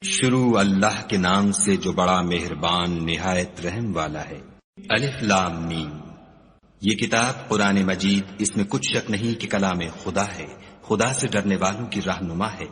شروع اللہ کے نام سے جو بڑا مہربان نہایت رحم والا ہے۔ الف لام میم۔ یہ کتاب قرآن مجید، اس میں کچھ شک نہیں کہ کلام خدا ہے، خدا سے ڈرنے والوں کی رہنما ہے،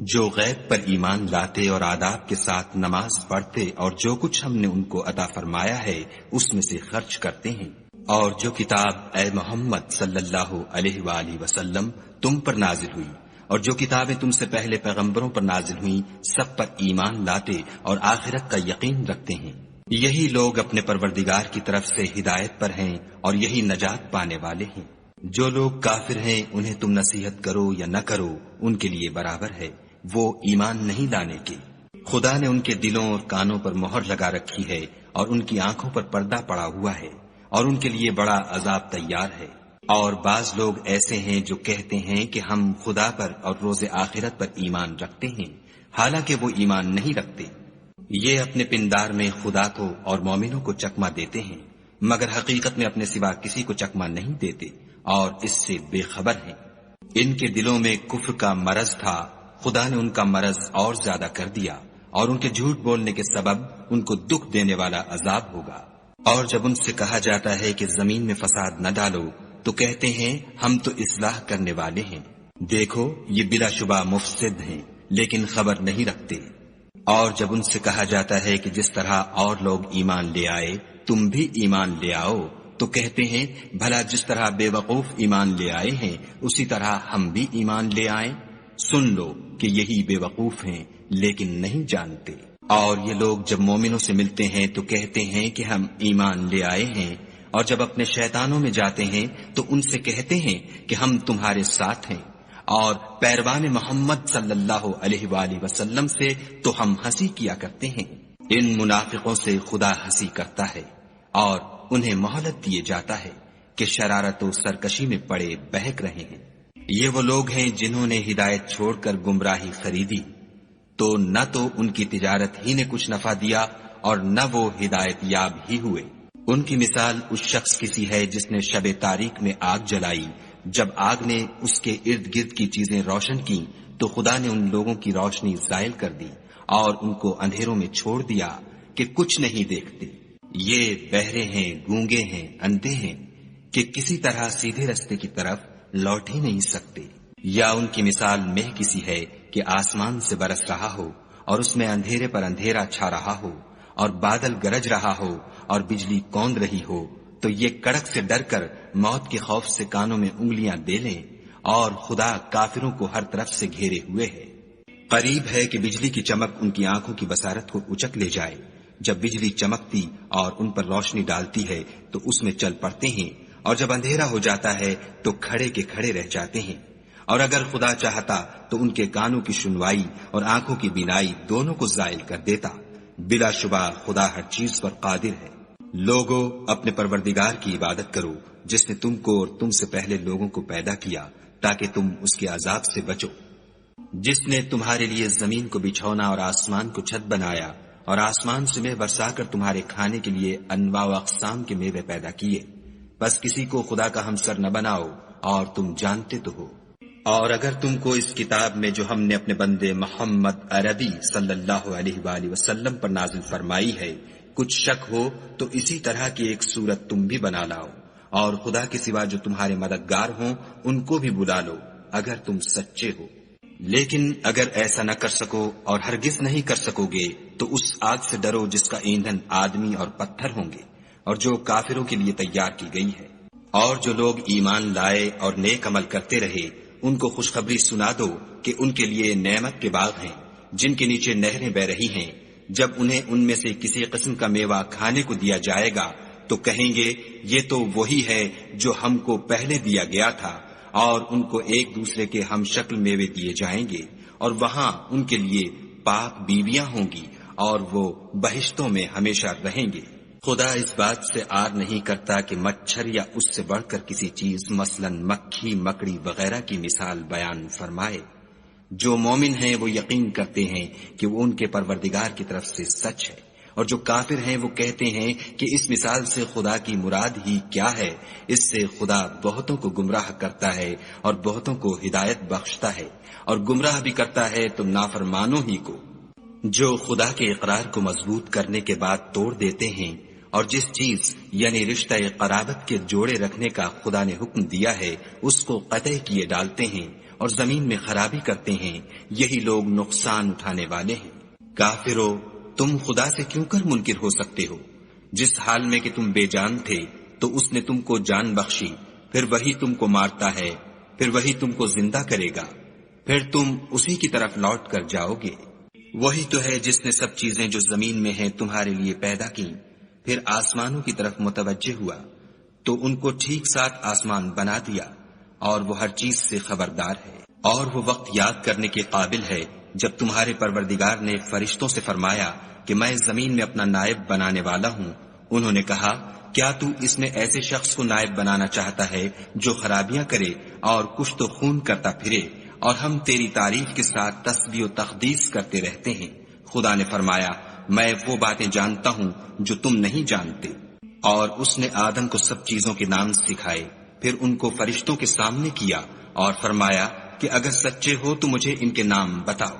جو غیب پر ایمان لاتے اور آداب کے ساتھ نماز پڑھتے اور جو کچھ ہم نے ان کو عطا فرمایا ہے اس میں سے خرچ کرتے ہیں، اور جو کتاب اے محمد صلی اللہ علیہ وآلہ وسلم تم پر نازل ہوئی اور جو کتابیں تم سے پہلے پیغمبروں پر نازل ہوئیں سب پر ایمان لاتے اور آخرت کا یقین رکھتے ہیں، یہی لوگ اپنے پروردگار کی طرف سے ہدایت پر ہیں اور یہی نجات پانے والے ہیں۔ جو لوگ کافر ہیں انہیں تم نصیحت کرو یا نہ کرو ان کے لیے برابر ہے، وہ ایمان نہیں لانے کے۔ خدا نے ان کے دلوں اور کانوں پر مہر لگا رکھی ہے اور ان کی آنکھوں پر پردہ پڑا ہوا ہے اور ان کے لیے بڑا عذاب تیار ہے۔ اور بعض لوگ ایسے ہیں جو کہتے ہیں کہ ہم خدا پر اور روز آخرت پر ایمان رکھتے ہیں، حالانکہ وہ ایمان نہیں رکھتے۔ یہ اپنے پندار میں خدا کو اور مومنوں کو چکمہ دیتے ہیں، مگر حقیقت میں اپنے سوا کسی کو چکمہ نہیں دیتے اور اس سے بے خبر ہیں۔ ان کے دلوں میں کفر کا مرض تھا، خدا نے ان کا مرض اور زیادہ کر دیا اور ان کے جھوٹ بولنے کے سبب ان کو دکھ دینے والا عذاب ہوگا۔ اور جب ان سے کہا جاتا ہے کہ زمین میں فساد نہ ڈالو تو کہتے ہیں ہم تو اصلاح کرنے والے ہیں، دیکھو یہ بلا شبہ مفسد ہیں لیکن خبر نہیں رکھتے۔ اور جب ان سے کہا جاتا ہے کہ جس طرح اور لوگ ایمان لے آئے تم بھی ایمان لے آؤ تو کہتے ہیں بھلا جس طرح بے وقوف ایمان لے آئے ہیں اسی طرح ہم بھی ایمان لے آئیں، سن لو کہ یہی بے وقوف ہیں لیکن نہیں جانتے۔ اور یہ لوگ جب مومنوں سے ملتے ہیں تو کہتے ہیں کہ ہم ایمان لے آئے ہیں، اور جب اپنے شیطانوں میں جاتے ہیں تو ان سے کہتے ہیں کہ ہم تمہارے ساتھ ہیں، اور پیروان محمد صلی اللہ علیہ وآلہ وسلم سے تو ہم ہنسی کیا کرتے ہیں۔ ان منافقوں سے خدا ہنسی کرتا ہے اور انہیں مہلت دیے جاتا ہے کہ شرارت و سرکشی میں پڑے بہک رہے ہیں۔ یہ وہ لوگ ہیں جنہوں نے ہدایت چھوڑ کر گمراہی خریدی، تو نہ تو ان کی تجارت ہی نے کچھ نفع دیا اور نہ وہ ہدایت یاب ہی ہوئے۔ ان کی مثال اس شخص کی سی ہے جس نے شب تاریک میں آگ جلائی، جب آگ نے اس کے ارد گرد کی چیزیں روشن کی تو خدا نے ان لوگوں کی روشنی زائل کر دی اور ان کو اندھیروں میں چھوڑ دیا کہ کچھ نہیں دیکھتے۔ یہ بہرے ہیں، گونگے ہیں، اندھے ہیں کہ کسی طرح سیدھے رستے کی طرف لوٹ ہی نہیں سکتے۔ یا ان کی مثال مہ کسی ہے کہ آسمان سے برس رہا ہو اور اس میں اندھیرے پر اندھیرا چھا رہا ہو اور بادل گرج رہا ہو اور بجلی کوند رہی ہو، تو یہ کڑک سے ڈر کر موت کے خوف سے کانوں میں انگلیاں دے لیں، اور خدا کافروں کو ہر طرف سے گھیرے ہوئے ہے۔ قریب ہے کہ بجلی کی چمک ان کی آنکھوں کی بصارت کو اچک لے جائے۔ جب بجلی چمکتی اور ان پر روشنی ڈالتی ہے تو اس میں چل پڑتے ہیں، اور جب اندھیرا ہو جاتا ہے تو کھڑے کے کھڑے رہ جاتے ہیں۔ اور اگر خدا چاہتا تو ان کے کانوں کی سنوائی اور آنکھوں کی بینائی دونوں کو زائل کر دیتا، بلا شبہ خدا ہر چیز پر قادر ہے۔ لوگو اپنے پروردگار کی عبادت کرو جس نے تم کو اور تم سے پہلے لوگوں کو پیدا کیا تاکہ تم اس کے عذاب سے بچو، جس نے تمہارے لیے زمین کو بچھونا اور آسمان کو چھت بنایا اور آسمان سے میوہ برسا کر تمہارے کھانے کے لیے انواع و اقسام کے میوے پیدا کیے، بس کسی کو خدا کا ہمسر نہ بناؤ اور تم جانتے تو ہو۔ اور اگر تم کو اس کتاب میں جو ہم نے اپنے بندے محمد عربی صلی اللہ علیہ وآلہ وسلم پر نازل فرمائی ہے کچھ شک ہو تو اسی طرح کی ایک صورت تم بھی بنا لاؤ، اور خدا کے سوا جو تمہارے مددگار ہوں ان کو بھی بلا لو اگر تم سچے ہو۔ لیکن اگر ایسا نہ کر سکو اور ہرگز نہیں کر سکو گے تو اس آگ سے ڈرو جس کا ایندھن آدمی اور پتھر ہوں گے اور جو کافروں کے لیے تیار کی گئی ہے۔ اور جو لوگ ایمان لائے اور نیک عمل کرتے رہے ان کو خوشخبری سنا دو کہ ان کے لیے نعمت کے باغ ہیں جن کے نیچے نہریں بہ رہی ہیں، جب انہیں ان میں سے کسی قسم کا میوہ کھانے کو دیا جائے گا تو کہیں گے یہ تو وہی ہے جو ہم کو پہلے دیا گیا تھا، اور ان کو ایک دوسرے کے ہم شکل میوے دیے جائیں گے، اور وہاں ان کے لیے پاک بیویاں ہوں گی اور وہ بہشتوں میں ہمیشہ رہیں گے۔ خدا اس بات سے آر نہیں کرتا کہ مچھر یا اس سے بڑھ کر کسی چیز مثلاً مکھی، مکڑی وغیرہ کی مثال بیان فرمائے۔ جو مومن ہیں وہ یقین کرتے ہیں کہ وہ ان کے پروردگار کی طرف سے سچ ہے، اور جو کافر ہیں وہ کہتے ہیں کہ اس مثال سے خدا کی مراد ہی کیا ہے۔ اس سے خدا بہتوں کو گمراہ کرتا ہے اور بہتوں کو ہدایت بخشتا ہے، اور گمراہ بھی کرتا ہے تو نافرمانوں ہی کو۔ جو خدا کے اقرار کو مضبوط کرنے کے بعد توڑ دیتے ہیں اور جس چیز یعنی رشتہ قرابت کے جوڑے رکھنے کا خدا نے حکم دیا ہے اس کو قطع کیے ڈالتے ہیں اور زمین میں خرابی کرتے ہیں، یہی لوگ نقصان اٹھانے والے ہیں۔ کافرو، تم خدا سے کیوں کر منکر ہو سکتے ہو؟ جس حال میں کہ تم بے جان تھے تو اس نے تم کو جان بخشی، پھر وہی تم کو مارتا ہے، پھر وہی تم کو زندہ کرے گا، پھر تم اسی کی طرف لوٹ کر جاؤ گے۔ وہی تو ہے جس نے سب چیزیں جو زمین میں ہیں تمہارے لیے پیدا کی، پھر آسمانوں کی طرف متوجہ ہوا تو ان کو ٹھیک ساتھ آسمان بنا دیا، اور وہ ہر چیز سے خبردار ہے۔ اور وہ وقت یاد کرنے کے قابل ہے جب تمہارے پروردگار نے فرشتوں سے فرمایا کہ میں زمین میں اپنا نائب بنانے والا ہوں۔ انہوں نے کہا، کیا تو اس میں ایسے شخص کو نائب بنانا چاہتا ہے جو خرابیاں کرے اور کشت و خون کرتا پھرے، اور ہم تیری تعریف کے ساتھ تسبیح و تقدیس کرتے رہتے ہیں؟ خدا نے فرمایا، میں وہ باتیں جانتا ہوں جو تم نہیں جانتے۔ اور اس نے آدم کو سب چیزوں کے نام سکھائے، پھر ان کو فرشتوں کے سامنے کیا اور فرمایا کہ اگر سچے ہو تو مجھے ان کے نام بتاؤ۔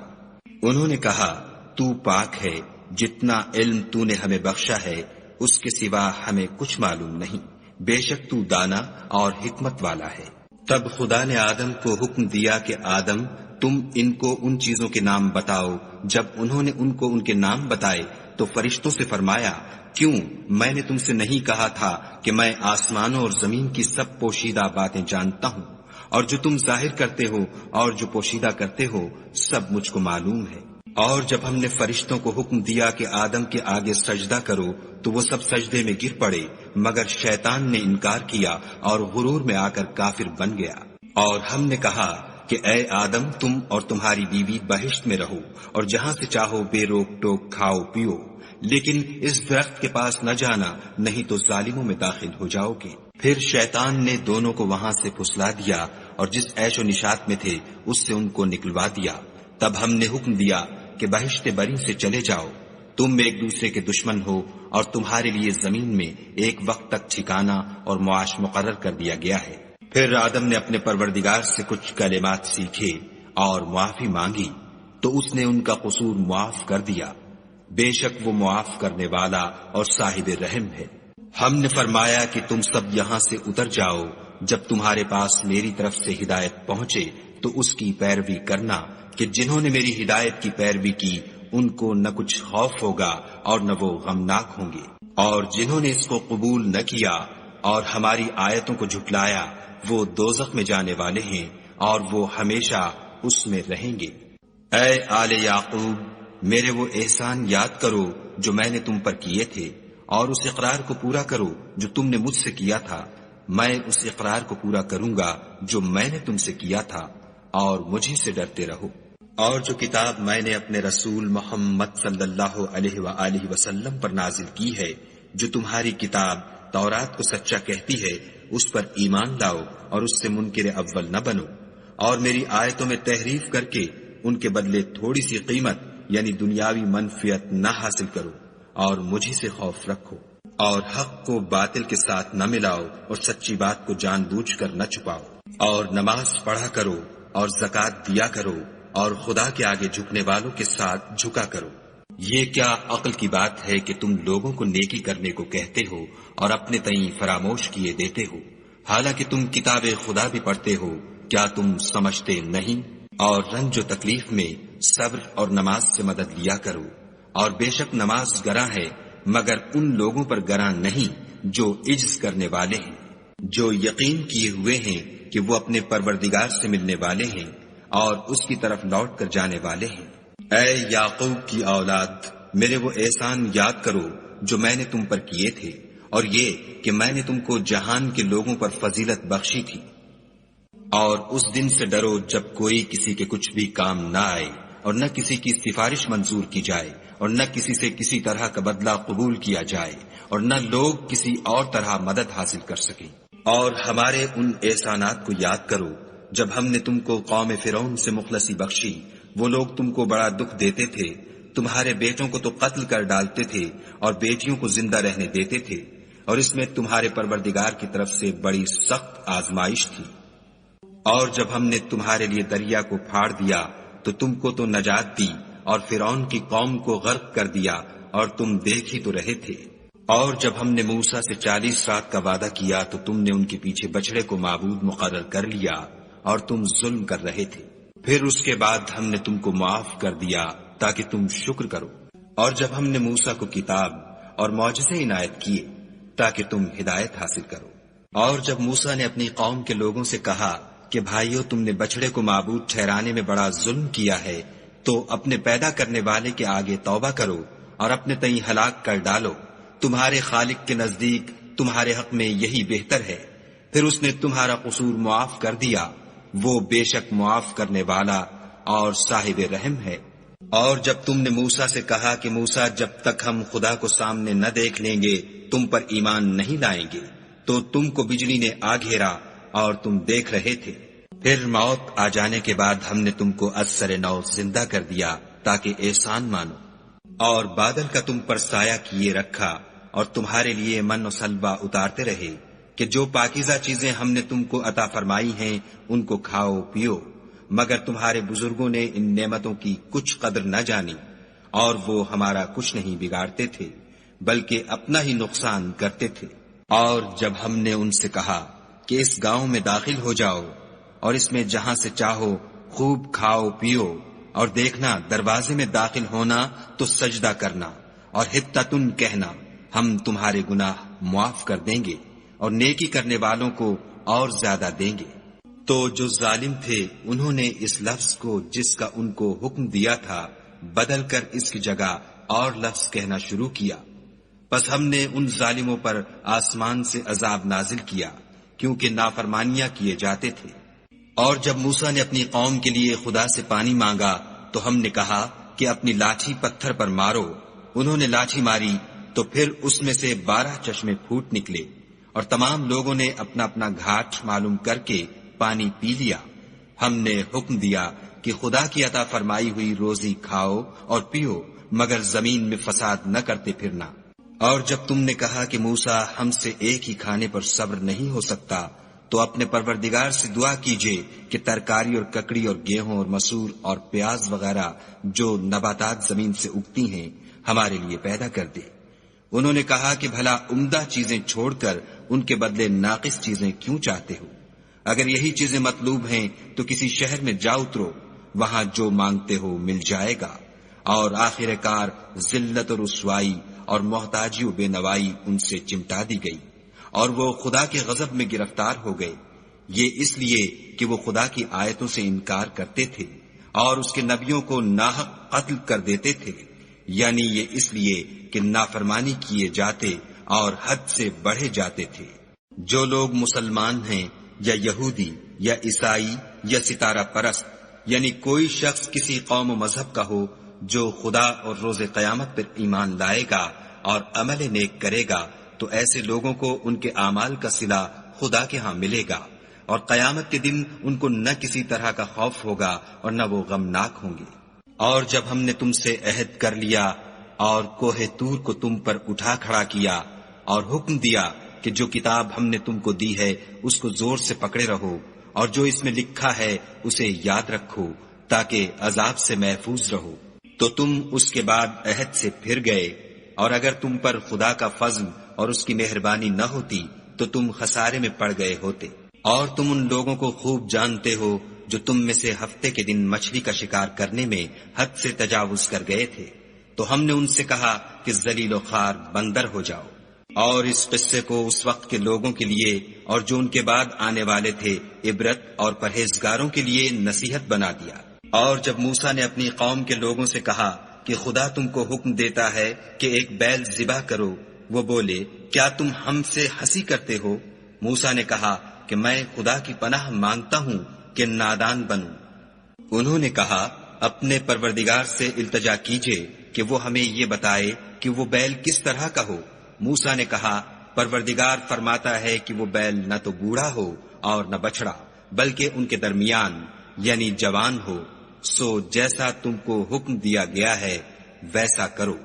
انہوں نے کہا، تو پاک ہے، جتنا علم تو نے ہمیں بخشا ہے اس کے سوا ہمیں کچھ معلوم نہیں، بے شک تو دانا اور حکمت والا ہے۔ تب خدا نے آدم کو حکم دیا کہ آدم، تم ان کو ان چیزوں کے نام بتاؤ۔ جب انہوں نے ان کو ان کے نام بتائے تو فرشتوں سے فرمایا، کیوں میں نے تم سے نہیں کہا تھا کہ میں آسمانوں اور زمین کی سب پوشیدہ باتیں جانتا ہوں، اور جو تم ظاہر کرتے ہو اور جو پوشیدہ کرتے ہو سب مجھ کو معلوم ہے۔ اور جب ہم نے فرشتوں کو حکم دیا کہ آدم کے آگے سجدہ کرو تو وہ سب سجدے میں گر پڑے، مگر شیطان نے انکار کیا اور غرور میں آ کر کافر بن گیا۔ اور ہم نے کہا کہ اے آدم، تم اور تمہاری بیوی بہشت میں رہو اور جہاں سے چاہو بے روک ٹوک کھاؤ پیو، لیکن اس درخت کے پاس نہ جانا، نہیں تو ظالموں میں داخل ہو جاؤ گے۔ پھر شیطان نے دونوں کو وہاں سے پھسلا دیا اور جس عیش و نشاط میں تھے اس سے ان کو نکلوا دیا۔ تب ہم نے حکم دیا کہ بہشت بری سے چلے جاؤ، تم ایک دوسرے کے دشمن ہو، اور تمہارے لیے زمین میں ایک وقت تک ٹھکانہ اور معاش مقرر کر دیا گیا ہے۔ پھر آدم نے اپنے پروردگار سے کچھ کلمات سیکھے اور معافی مانگی تو اس نے ان کا قصور معاف کر دیا، بے شک وہ معاف کرنے والا اور صاحب رحم ہے۔ ہم نے فرمایا کہ تم سب یہاں سے اتر جاؤ، جب تمہارے پاس میری طرف سے ہدایت پہنچے تو اس کی پیروی کرنا، کہ جنہوں نے میری ہدایت کی پیروی کی ان کو نہ کچھ خوف ہوگا اور نہ وہ غمناک ہوں گے، اور جنہوں نے اس کو قبول نہ کیا اور ہماری آیتوں کو جھٹلایا وہ دوزخ میں جانے والے ہیں اور وہ ہمیشہ اس میں رہیں گے۔ اے آل یعقوب، میرے وہ احسان یاد کرو جو میں نے تم پر کیے تھے، اور اس اقرار کو پورا کرو جو تم نے مجھ سے کیا تھا۔ میں اس اقرار کو پورا کروں گا جو میں نے تم سے کیا تھا، اور مجھے سے ڈرتے رہو۔ اور جو کتاب میں نے اپنے رسول محمد صلی اللہ علیہ وآلہ وسلم پر نازل کی ہے، جو تمہاری کتاب تورات کو سچا کہتی ہے، اس پر ایمان لاؤ اور اس سے منکر اول نہ بنو، اور میری آیتوں میں تحریف کر کے ان کے بدلے تھوڑی سی قیمت یعنی دنیاوی منفعت نہ حاصل کرو، اور مجھے سے خوف رکھو، اور حق کو باطل کے ساتھ نہ ملاؤ اور سچی بات کو جان بوجھ کر نہ چھپاؤ، اور نماز پڑھا کرو اور زکوٰۃ دیا کرو، اور خدا کے آگے جھکنے والوں کے ساتھ جھکا کرو۔ یہ کیا عقل کی بات ہے کہ تم لوگوں کو نیکی کرنے کو کہتے ہو اور اپنے تئیں فراموش کیے دیتے ہو، حالانکہ تم کتاب خدا بھی پڑھتے ہو؟ کیا تم سمجھتے نہیں؟ اور رنج و تکلیف میں صبر اور نماز سے مدد لیا کرو، اور بے شک نماز گراں ہے مگر ان لوگوں پر گراں نہیں جو عجز کرنے والے ہیں، جو یقین کیے ہوئے ہیں کہ وہ اپنے پروردگار سے ملنے والے ہیں اور اس کی طرف لوٹ کر جانے والے ہیں۔ اے یعقوب کی اولاد، میرے وہ احسان یاد کرو جو میں نے تم پر کیے تھے، اور یہ کہ میں نے تم کو جہان کے لوگوں پر فضیلت بخشی تھی۔ اور اس دن سے ڈرو جب کوئی کسی کے کچھ بھی کام نہ آئے، اور نہ کسی کی سفارش منظور کی جائے، اور نہ کسی سے کسی طرح کا بدلہ قبول کیا جائے، اور نہ لوگ کسی اور طرح مدد حاصل کر سکیں۔ اور ہمارے ان احسانات کو یاد کرو جب ہم نے تم کو قوم فرعون سے مخلصی بخشی۔ وہ لوگ تم کو بڑا دکھ دیتے تھے، تمہارے بیٹوں کو تو قتل کر ڈالتے تھے اور بیٹیوں کو زندہ رہنے دیتے تھے، اور اس میں تمہارے پروردگار کی طرف سے بڑی سخت آزمائش تھی۔ اور جب ہم نے تمہارے لیے دریا کو پھاڑ دیا تو تم کو تو نجات دی، اور فرعون کی قوم کو غرق کر دیا اور تم دیکھ ہی تو رہے تھے۔ اور جب ہم نے موسیٰ سے 40 رات کا وعدہ کیا تو تم نے ان کے پیچھے بچڑے کو معبود مقرر کر لیا اور تم ظلم کر رہے تھے۔ پھر اس کے بعد ہم نے تم کو معاف کر دیا تاکہ تم شکر کرو۔ اور جب ہم نے موسیٰ کو کتاب اور معجزے عنایت کیے تاکہ تم ہدایت حاصل کرو۔ اور جب موسیٰ نے اپنی قوم کے لوگوں سے کہا کہ بھائیو، تم نے بچڑے کو معبود ٹھہرانے میں بڑا ظلم کیا ہے، تو اپنے پیدا کرنے والے کے آگے توبہ کرو اور اپنے تئیں ہلاک کر ڈالو، تمہارے خالق کے نزدیک تمہارے حق میں یہی بہتر ہے۔ پھر اس نے تمہارا قصور معاف کر دیا، وہ بے شک معاف کرنے والا اور صاحب رحم ہے۔ اور جب تم نے موسیٰ سے کہا کہ موسیٰ، جب تک ہم خدا کو سامنے نہ دیکھ لیں گے تم پر ایمان نہیں لائیں گے، تو تم کو بجلی نے آ گھیرا اور تم دیکھ رہے تھے۔ پھر موت آ جانے کے بعد ہم نے تم کو از سر نو زندہ کر دیا تاکہ احسان مانو، اور بادل کا تم پر سایہ کیے رکھا اور تمہارے لیے من و سلوہ اتارتے رہے کہ جو پاکیزہ چیزیں ہم نے تم کو عطا فرمائی ہیں ان کو کھاؤ پیو، مگر تمہارے بزرگوں نے ان نعمتوں کی کچھ قدر نہ جانی، اور وہ ہمارا کچھ نہیں بگاڑتے تھے بلکہ اپنا ہی نقصان کرتے تھے۔ اور جب ہم نے ان سے کہا کہ اس گاؤں میں داخل ہو جاؤ اور اس میں جہاں سے چاہو خوب کھاؤ پیو، اور دیکھنا دروازے میں داخل ہونا تو سجدہ کرنا اور حطتن کہنا، ہم تمہارے گناہ معاف کر دیں گے اور نیکی کرنے والوں کو اور زیادہ دیں گے۔ تو جو ظالم تھے انہوں نے اس لفظ کو جس کا ان کو حکم دیا تھا بدل کر اس کی جگہ اور لفظ کہنا شروع کیا، پس ہم نے ان ظالموں پر آسمان سے عذاب نازل کیا کیونکہ نافرمانیاں کیے جاتے تھے۔ اور جب موسیٰ نے اپنی قوم کے لیے خدا سے پانی مانگا تو ہم نے کہا کہ اپنی لاٹھی پتھر پر مارو۔ انہوں نے لاٹھی ماری تو پھر اس میں سے 12 چشمے پھوٹ نکلے، اور تمام لوگوں نے اپنا اپنا گھاٹ معلوم کر کے پانی پی لیا۔ ہم نے حکم دیا کہ خدا کی عطا فرمائی ہوئی روزی کھاؤ اور پیو، مگر زمین میں فساد نہ کرتے پھرنا۔ اور جب تم نے کہا کہ موسیٰ، ہم سے ایک ہی کھانے پر صبر نہیں ہو سکتا، تو اپنے پروردگار سے دعا کیجئے کہ ترکاری اور ککڑی اور گیہوں اور مسور اور پیاز وغیرہ جو نباتات زمین سے اگتی ہیں ہمارے لیے پیدا کر دے۔ انہوں نے کہا کہ بھلا عمدہ چیزیں چھوڑ کر ان کے بدلے ناقص چیزیں کیوں چاہتے ہو؟ اگر یہی چیزیں مطلوب ہیں تو کسی شہر میں جا اترو، وہاں جو مانگتے ہو مل جائے گا، اور آخر کار ذلت و رسوائی اور محتاجی و بے نوائی ان سے چمٹا دی گئی، اور وہ خدا کے غضب میں گرفتار ہو گئے، یہ اس لیے کہ وہ خدا کی آیتوں سے انکار کرتے تھے اور اس کے نبیوں کو ناحق قتل کر دیتے تھے، یعنی یہ اس لیے کہ نافرمانی کیے جاتے اور حد سے بڑھے جاتے تھے۔ جو لوگ مسلمان ہیں یا یہودی یا عیسائی یا ستارہ پرست، یعنی کوئی شخص کسی قوم و مذہب کا ہو، جو خدا اور روز قیامت پر ایمان لائے گا اور عمل نیک کرے گا، تو ایسے لوگوں کو ان کے اعمال کا صلہ خدا کے ہاں ملے گا، اور قیامت کے دن ان کو نہ کسی طرح کا خوف ہوگا اور نہ وہ غمناک ہوں گے۔ اور جب ہم نے تم سے عہد کر لیا اور کوہ طور کو تم پر اٹھا کھڑا کیا اور حکم دیا کہ جو کتاب ہم نے تم کو دی ہے اس کو زور سے پکڑے رہو، اور جو اس میں لکھا ہے اسے یاد رکھو تاکہ عذاب سے محفوظ رہو، تو تم اس کے بعد عہد سے پھر گئے، اور اگر تم پر خدا کا فضل اور اس کی مہربانی نہ ہوتی تو تم خسارے میں پڑ گئے ہوتے۔ اور تم ان لوگوں کو خوب جانتے ہو جو تم میں سے ہفتے کے دن مچھلی کا شکار کرنے میں حد سے تجاوز کر گئے تھے، تو ہم نے ان سے کہا کہ ذلیل و خوار بندر ہو جاؤ، اور اس قصے کو اس وقت کے لوگوں کے لیے اور جو ان کے بعد آنے والے تھے عبرت اور پرہیزگاروں کے لیے نصیحت بنا دیا۔ اور جب موسیٰ نے اپنی قوم کے لوگوں سے کہا کہ خدا تم کو حکم دیتا ہے کہ ایک بیل ذبح کرو، وہ بولے کیا تم ہم سے ہنسی کرتے ہو؟ موسیٰ نے کہا کہ میں خدا کی پناہ مانگتا ہوں کہ نادان بنوں۔ انہوں نے کہا اپنے پروردگار سے التجا کیجئے کہ وہ ہمیں یہ بتائے کہ وہ بیل کس طرح کا ہو۔ موسیٰ نے کہا پروردگار فرماتا ہے کہ وہ بیل نہ تو بوڑھا ہو اور نہ بچڑا، بلکہ ان کے درمیان یعنی جوان ہو، سو جیسا تم کو حکم دیا گیا ہے ویسا کرو۔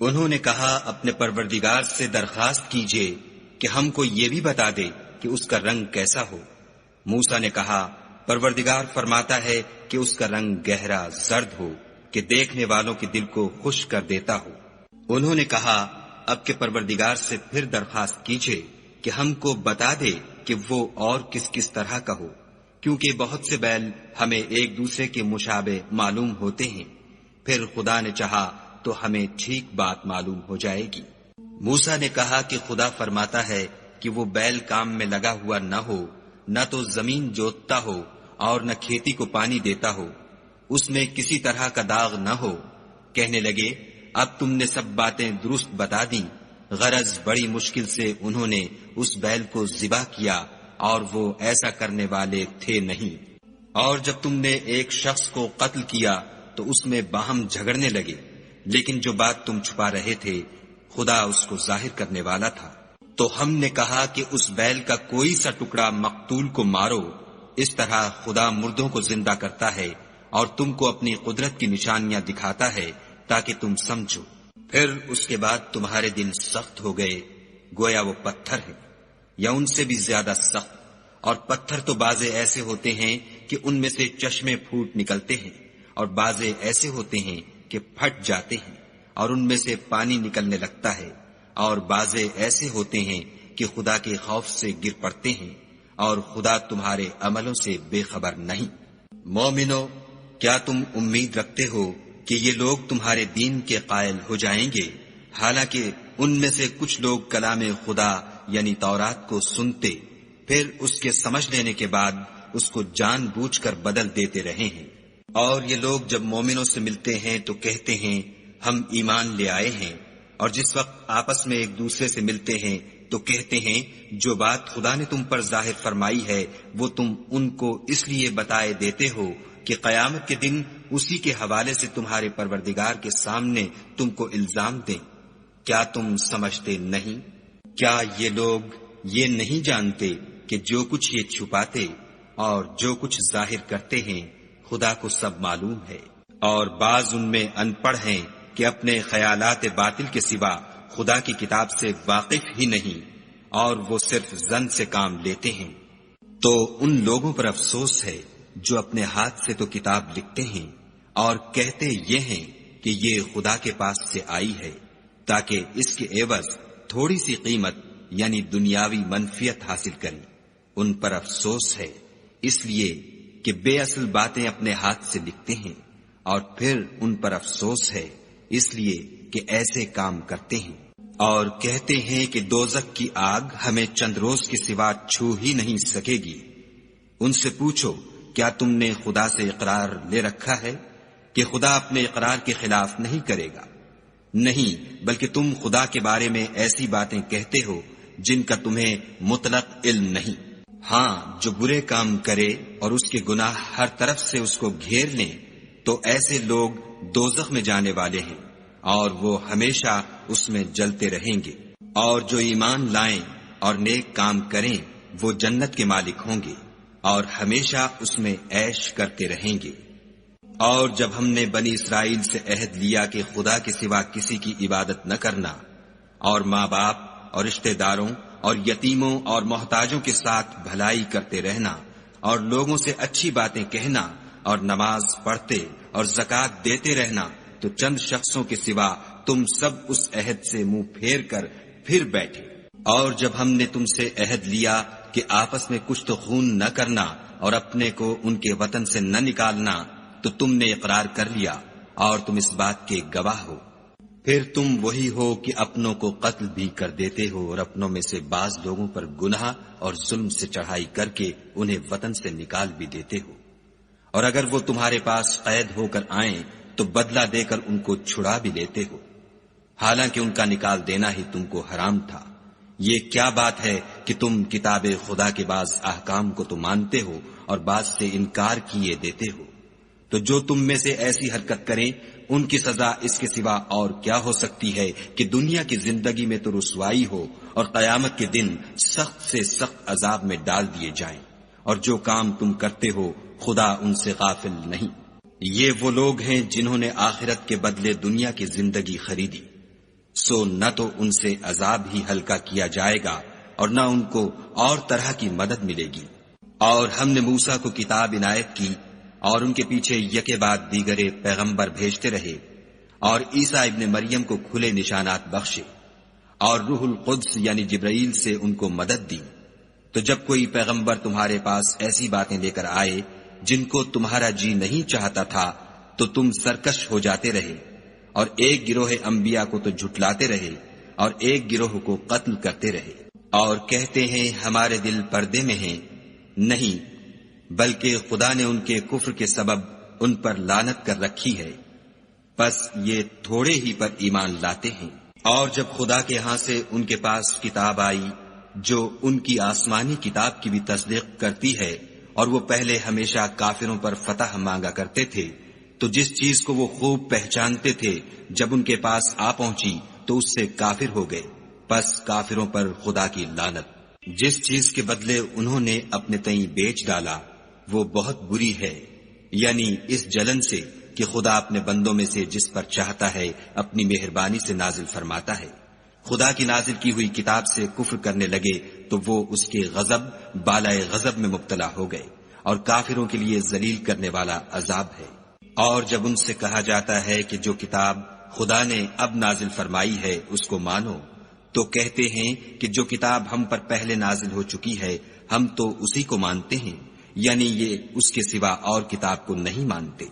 انہوں نے کہا اپنے پروردگار سے درخواست کیجئے کہ ہم کو یہ بھی بتا دے کہ اس کا رنگ کیسا ہو۔ موسیٰ نے کہا پروردگار فرماتا ہے کہ اس کا رنگ گہرا زرد ہو، کہ دیکھنے والوں کے دل کو خوش کر دیتا ہو۔ انہوں نے کہا اب کے پروردگار سے پھر درخواست کیجئے کہ ہم کو بتا دے کہ وہ اور کس کس طرح کا ہو، کیونکہ بہت سے بیل ہمیں ایک دوسرے کے مشابہ معلوم ہوتے ہیں، پھر خدا نے چاہا تو ہمیں ٹھیک بات معلوم ہو جائے گی۔ موسیٰ نے کہا کہ خدا فرماتا ہے کہ وہ بیل کام میں لگا ہوا نہ ہو، نہ تو زمین جوتتا ہو اور نہ کھیتی کو پانی دیتا ہو، اس میں کسی طرح کا داغ نہ ہو۔ کہنے لگے اب تم نے سب باتیں درست بتا دیں۔ غرض بڑی مشکل سے انہوں نے اس بیل کو ذبح کیا اور وہ ایسا کرنے والے تھے نہیں۔ اور جب تم نے ایک شخص کو قتل کیا تو اس میں باہم جھگڑنے لگے، لیکن جو بات تم چھپا رہے تھے خدا اس کو ظاہر کرنے والا تھا۔ تو ہم نے کہا کہ اس بیل کا کوئی سا ٹکڑا مقتول کو مارو، اس طرح خدا مردوں کو زندہ کرتا ہے اور تم کو اپنی قدرت کی نشانیاں دکھاتا ہے تاکہ تم سمجھو۔ پھر اس کے بعد تمہارے دن سخت ہو گئے، گویا وہ پتھر ہے یا ان سے بھی زیادہ سخت، اور پتھر تو بعضے ایسے ہوتے ہیں کہ ان میں سے چشمے پھوٹ نکلتے ہیں، اور بعضے ایسے ہوتے ہیں کہ پھٹ جاتے ہیں اور ان میں سے پانی نکلنے لگتا ہے، اور بعضے ایسے ہوتے ہیں کہ خدا کے خوف سے گر پڑتے ہیں، اور خدا تمہارے عملوں سے بے خبر نہیں۔ مومنو، کیا تم امید رکھتے ہو کہ یہ لوگ تمہارے دین کے قائل ہو جائیں گے، حالانکہ ان میں سے کچھ لوگ کلام خدا یعنی تورات کو سنتے پھر اس کے سمجھ لینے کے بعد اس کو جان بوجھ کر بدل دیتے رہے ہیں۔ اور یہ لوگ جب مومنوں سے ملتے ہیں تو کہتے ہیں ہم ایمان لے آئے ہیں، اور جس وقت آپس میں ایک دوسرے سے ملتے ہیں تو کہتے ہیں جو بات خدا نے تم پر ظاہر فرمائی ہے وہ تم ان کو اس لیے بتائے دیتے ہو کہ قیامت کے دن اسی کے حوالے سے تمہارے پروردگار کے سامنے تم کو الزام دیں۔ کیا تم سمجھتے نہیں؟ کیا یہ لوگ یہ نہیں جانتے کہ جو کچھ یہ چھپاتے اور جو کچھ ظاہر کرتے ہیں خدا کو سب معلوم ہے؟ اور بعض ان میں ان پڑھ ہیں کہ اپنے خیالات باطل کے سوا خدا کی کتاب سے واقف ہی نہیں، اور وہ صرف ظن سے کام لیتے ہیں۔ تو ان لوگوں پر افسوس ہے جو اپنے ہاتھ سے تو کتاب لکھتے ہیں اور کہتے یہ ہیں کہ یہ خدا کے پاس سے آئی ہے تاکہ اس کے عوض تھوڑی سی قیمت یعنی دنیاوی منفیت حاصل کریں۔ ان پر افسوس ہے اس لیے کہ بے اصل باتیں اپنے ہاتھ سے لکھتے ہیں، اور پھر ان پر افسوس ہے اس لیے کہ ایسے کام کرتے ہیں۔ اور کہتے ہیں کہ دوزخ کی آگ ہمیں چند روز کے سوا چھو ہی نہیں سکے گی۔ ان سے پوچھو کیا تم نے خدا سے اقرار لے رکھا ہے کہ خدا اپنے اقرار کے خلاف نہیں کرے گا؟ نہیں، بلکہ تم خدا کے بارے میں ایسی باتیں کہتے ہو جن کا تمہیں مطلق علم نہیں۔ ہاں، جو برے کام کرے اور اس کے گناہ ہر طرف سے اس کو گھیر لیں تو ایسے لوگ دوزخ میں جانے والے ہیں اور وہ ہمیشہ اس میں جلتے رہیں گے۔ اور جو ایمان لائیں اور نیک کام کریں وہ جنت کے مالک ہوں گے اور ہمیشہ اس میں عیش کرتے رہیں گے۔ اور جب ہم نے بنی اسرائیل سے عہد لیا کہ خدا کے سوا کسی کی عبادت نہ کرنا، اور ماں باپ اور رشتہ داروں اور یتیموں اور محتاجوں کے ساتھ بھلائی کرتے رہنا، اور لوگوں سے اچھی باتیں کہنا، اور نماز پڑھتے اور زکوٰۃ دیتے رہنا، تو چند شخصوں کے سوا تم سب اس عہد سے منہ پھیر کر پھر بیٹھے۔ اور جب ہم نے تم سے عہد لیا کہ آپس میں کچھ تو خون نہ کرنا اور اپنے کو ان کے وطن سے نہ نکالنا، تو تم نے اقرار کر لیا اور تم اس بات کے گواہ ہو۔ پھر تم وہی ہو کہ اپنوں کو قتل بھی کر دیتے ہو اور اپنوں میں سے بعض لوگوں پر گناہ اور ظلم سے چڑھائی کر کے انہیں وطن سے نکال بھی دیتے ہو، اور اگر وہ تمہارے پاس قید ہو کر آئیں تو بدلہ دے کر ان کو چھڑا بھی لیتے ہو، حالانکہ ان کا نکال دینا ہی تم کو حرام تھا۔ یہ کیا بات ہے کہ تم کتاب خدا کے بعض احکام کو تو مانتے ہو اور بعض سے انکار کیے دیتے ہو؟ تو جو تم میں سے ایسی حرکت کریں ان کی سزا اس کے سوا اور کیا ہو سکتی ہے کہ دنیا کی زندگی میں تو رسوائی ہو اور قیامت کے دن سخت سے سخت عذاب میں ڈال دیے جائیں، اور جو کام تم کرتے ہو خدا ان سے غافل نہیں۔ یہ وہ لوگ ہیں جنہوں نے آخرت کے بدلے دنیا کی زندگی خریدی، سو نہ تو ان سے عذاب ہی ہلکا کیا جائے گا اور نہ ان کو اور طرح کی مدد ملے گی۔ اور ہم نے موسیٰ کو کتاب عنایت کی اور ان کے پیچھے یکے بعد دیگرے پیغمبر بھیجتے رہے، اور عیسیٰ ابن مریم کو کھلے نشانات بخشے، اور روح القدس یعنی جبرائیل سے ان کو مدد دی، تو جب کوئی پیغمبر تمہارے پاس ایسی باتیں لے کر آئے جن کو تمہارا جی نہیں چاہتا تھا تو تم سرکش ہو جاتے رہے، اور ایک گروہ انبیاء کو تو جھٹلاتے رہے اور ایک گروہ کو قتل کرتے رہے، اور کہتے ہیں ہمارے دل پردے میں ہیں، نہیں بلکہ خدا نے ان کے کفر کے سبب ان پر لعنت کر رکھی ہے، پس یہ تھوڑے ہی پر ایمان لاتے ہیں۔ اور جب خدا کے ہاں سے ان کے پاس کتاب آئی جو ان کی آسمانی کتاب کی بھی تصدیق کرتی ہے، اور وہ پہلے ہمیشہ کافروں پر فتح مانگا کرتے تھے، تو جس چیز کو وہ خوب پہچانتے تھے جب ان کے پاس آ پہنچی تو اس سے کافر ہو گئے، پس کافروں پر خدا کی لعنت۔ جس چیز کے بدلے انہوں نے اپنے تئیں بیچ ڈالا وہ بہت بری ہے، یعنی اس جلن سے کہ خدا اپنے بندوں میں سے جس پر چاہتا ہے اپنی مہربانی سے نازل فرماتا ہے۔ خدا کی نازل کی ہوئی کتاب سے کفر کرنے لگے تو وہ اس کے غضب بالائے غضب میں مبتلا ہو گئے، اور کافروں کے لیے ذلیل کرنے والا عذاب ہے۔ اور جب ان سے کہا جاتا ہے کہ جو کتاب خدا نے اب نازل فرمائی ہے اس کو مانو، تو کہتے ہیں کہ جو کتاب ہم پر پہلے نازل ہو چکی ہے ہم تو اسی کو مانتے ہیں، یعنی یہ اس کے سوا اور کتاب کو نہیں مانتے،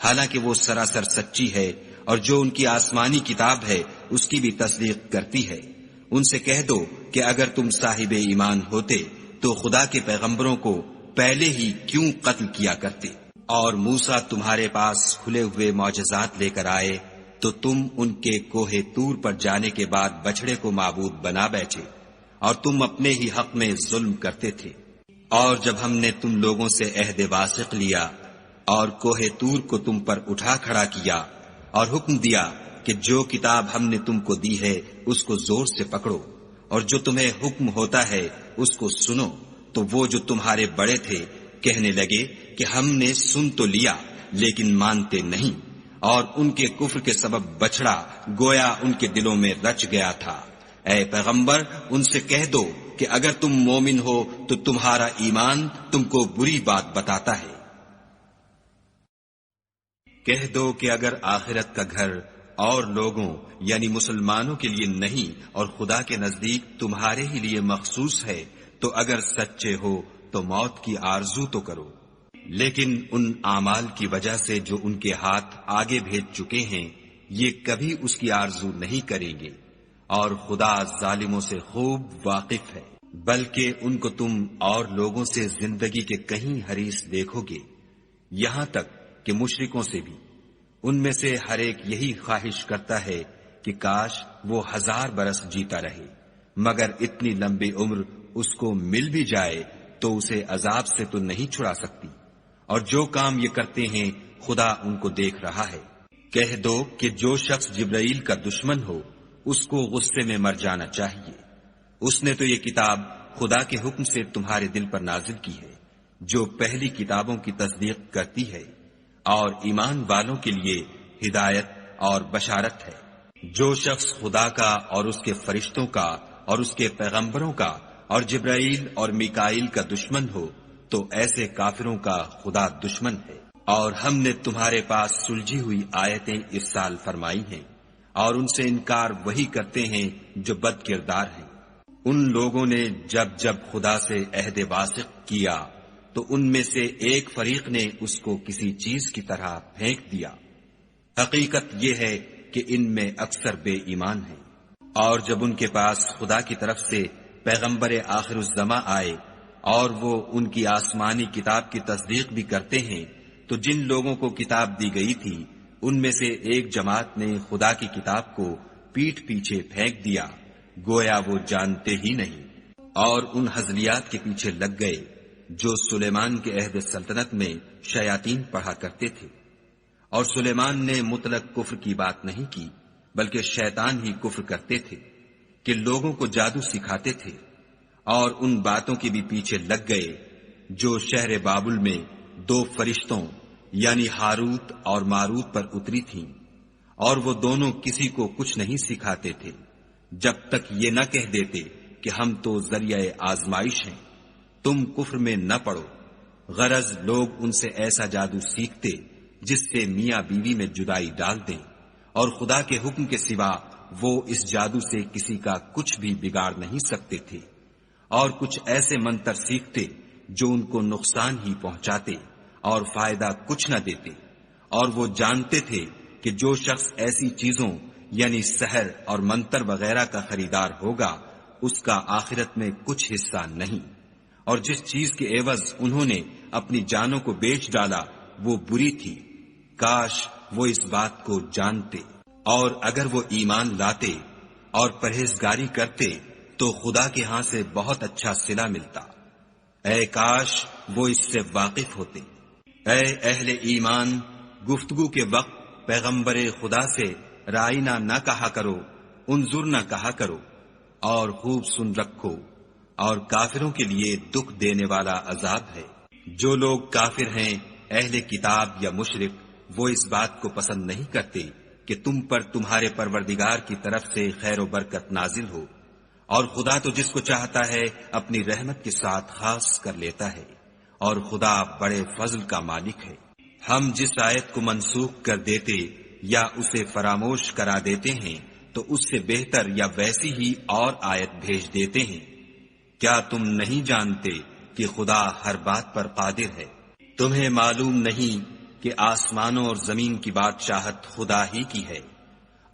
حالانکہ وہ سراسر سچی ہے، اور جو ان کی آسمانی کتاب ہے اس کی بھی تصدیق کرتی ہے۔ ان سے کہہ دو کہ اگر تم صاحب ایمان ہوتے تو خدا کے پیغمبروں کو پہلے ہی کیوں قتل کیا کرتے، اور موسیٰ تمہارے پاس کھلے ہوئے معجزات لے کر آئے تو تم ان کے کوہ طور پر جانے کے بعد بچڑے کو معبود بنا بیٹھے، اور تم اپنے ہی حق میں ظلم کرتے تھے۔ اور جب ہم نے تم لوگوں سے عہد واثق لیا اور کوہ طور کو تم پر اٹھا کھڑا کیا اور حکم دیا کہ جو کتاب ہم نے تم کو دی ہے اس کو زور سے پکڑو، اور جو تمہیں حکم ہوتا ہے اس کو سنو، تو وہ جو تمہارے بڑے تھے کہنے لگے کہ ہم نے سن تو لیا لیکن مانتے نہیں، اور ان کے کفر کے سبب بچڑا گویا ان کے دلوں میں رچ گیا تھا۔ اے پیغمبر ان سے کہہ دو کہ اگر تم مومن ہو تو تمہارا ایمان تم کو بری بات بتاتا ہے۔ کہہ دو کہ اگر آخرت کا گھر اور لوگوں یعنی مسلمانوں کے لیے نہیں اور خدا کے نزدیک تمہارے ہی لیے مخصوص ہے تو اگر سچے ہو تو موت کی آرزو تو کرو، لیکن ان اعمال کی وجہ سے جو ان کے ہاتھ آگے بھیج چکے ہیں یہ کبھی اس کی آرزو نہیں کریں گے، اور خدا ظالموں سے خوب واقف ہے۔ بلکہ ان کو تم اور لوگوں سے زندگی کے کہیں حریص دیکھو گے، یہاں تک کہ مشرکوں سے بھی۔ ان میں سے ہر ایک یہی خواہش کرتا ہے کہ کاش وہ 1000 برس جیتا رہے، مگر اتنی لمبی عمر اس کو مل بھی جائے تو اسے عذاب سے تو نہیں چھڑا سکتی، اور جو کام یہ کرتے ہیں خدا ان کو دیکھ رہا ہے۔ کہہ دو کہ جو شخص جبرائیل کا دشمن ہو اس کو غصے میں مر جانا چاہیے، اس نے تو یہ کتاب خدا کے حکم سے تمہارے دل پر نازل کی ہے جو پہلی کتابوں کی تصدیق کرتی ہے، اور ایمان والوں کے لیے ہدایت اور بشارت ہے۔ جو شخص خدا کا اور اس کے فرشتوں کا اور اس کے پیغمبروں کا اور جبرائیل اور میکائیل کا دشمن ہو تو ایسے کافروں کا خدا دشمن ہے۔ اور ہم نے تمہارے پاس سلجھی ہوئی آیتیں ارسال فرمائی ہیں، اور ان سے انکار وہی کرتے ہیں جو بد کردار ہیں۔ ان لوگوں نے جب جب خدا سے عہد واثق کیا تو ان میں سے ایک فریق نے اس کو کسی چیز کی طرح پھینک دیا۔ حقیقت یہ ہے کہ ان میں اکثر بے ایمان ہیں۔ اور جب ان کے پاس خدا کی طرف سے پیغمبر آخر الزماں آئے اور وہ ان کی آسمانی کتاب کی تصدیق بھی کرتے ہیں تو جن لوگوں کو کتاب دی گئی تھی ان میں سے ایک جماعت نے خدا کی کتاب کو پیٹھ پیچھے پھینک دیا گویا وہ جانتے ہی نہیں، اور ان ہزلیات کے پیچھے لگ گئے جو سلیمان کے عہد سلطنت میں شیاطین پڑھا کرتے تھے۔ اور سلیمان نے مطلق کفر کی بات نہیں کی بلکہ شیطان ہی کفر کرتے تھے کہ لوگوں کو جادو سکھاتے تھے، اور ان باتوں کے بھی پیچھے لگ گئے جو شہر بابل میں 2 فرشتوں یعنی ہاروت اور ماروت پر اتری تھیں، اور وہ دونوں کسی کو کچھ نہیں سکھاتے تھے جب تک یہ نہ کہہ دیتے کہ ہم تو ذریعہ آزمائش ہیں، تم کفر میں نہ پڑو۔ غرض لوگ ان سے ایسا جادو سیکھتے جس سے میاں بیوی میں جدائی ڈال دیں، اور خدا کے حکم کے سوا وہ اس جادو سے کسی کا کچھ بھی بگاڑ نہیں سکتے تھے، اور کچھ ایسے منتر سیکھتے جو ان کو نقصان ہی پہنچاتے اور فائدہ کچھ نہ دیتے، اور وہ جانتے تھے کہ جو شخص ایسی چیزوں یعنی سحر اور منتر وغیرہ کا خریدار ہوگا اس کا آخرت میں کچھ حصہ نہیں، اور جس چیز کے عوض انہوں نے اپنی جانوں کو بیچ ڈالا وہ بری تھی، کاش وہ اس بات کو جانتے، اور اگر وہ ایمان لاتے اور پرہیزگاری کرتے تو خدا کے ہاں سے بہت اچھا صلہ ملتا، اے کاش وہ اس سے واقف ہوتے۔ اے اہل ایمان، گفتگو کے وقت پیغمبر خدا سے رائنا نہ کہا کرو، انظر نہ کہا کرو، اور خوب سن رکھو، اور کافروں کے لیے دکھ دینے والا عذاب ہے۔ جو لوگ کافر ہیں، اہل کتاب یا مشرک، وہ اس بات کو پسند نہیں کرتے کہ تم پر تمہارے پروردگار کی طرف سے خیر و برکت نازل ہو، اور خدا تو جس کو چاہتا ہے اپنی رحمت کے ساتھ خاص کر لیتا ہے، اور خدا بڑے فضل کا مالک ہے۔ ہم جس آیت کو منسوخ کر دیتے یا اسے فراموش کرا دیتے ہیں تو اس سے بہتر یا ویسی ہی اور آیت بھیج دیتے ہیں۔ کیا تم نہیں جانتے کہ خدا ہر بات پر قادر ہے؟ تمہیں معلوم نہیں کہ آسمانوں اور زمین کی بادشاہت خدا ہی کی ہے،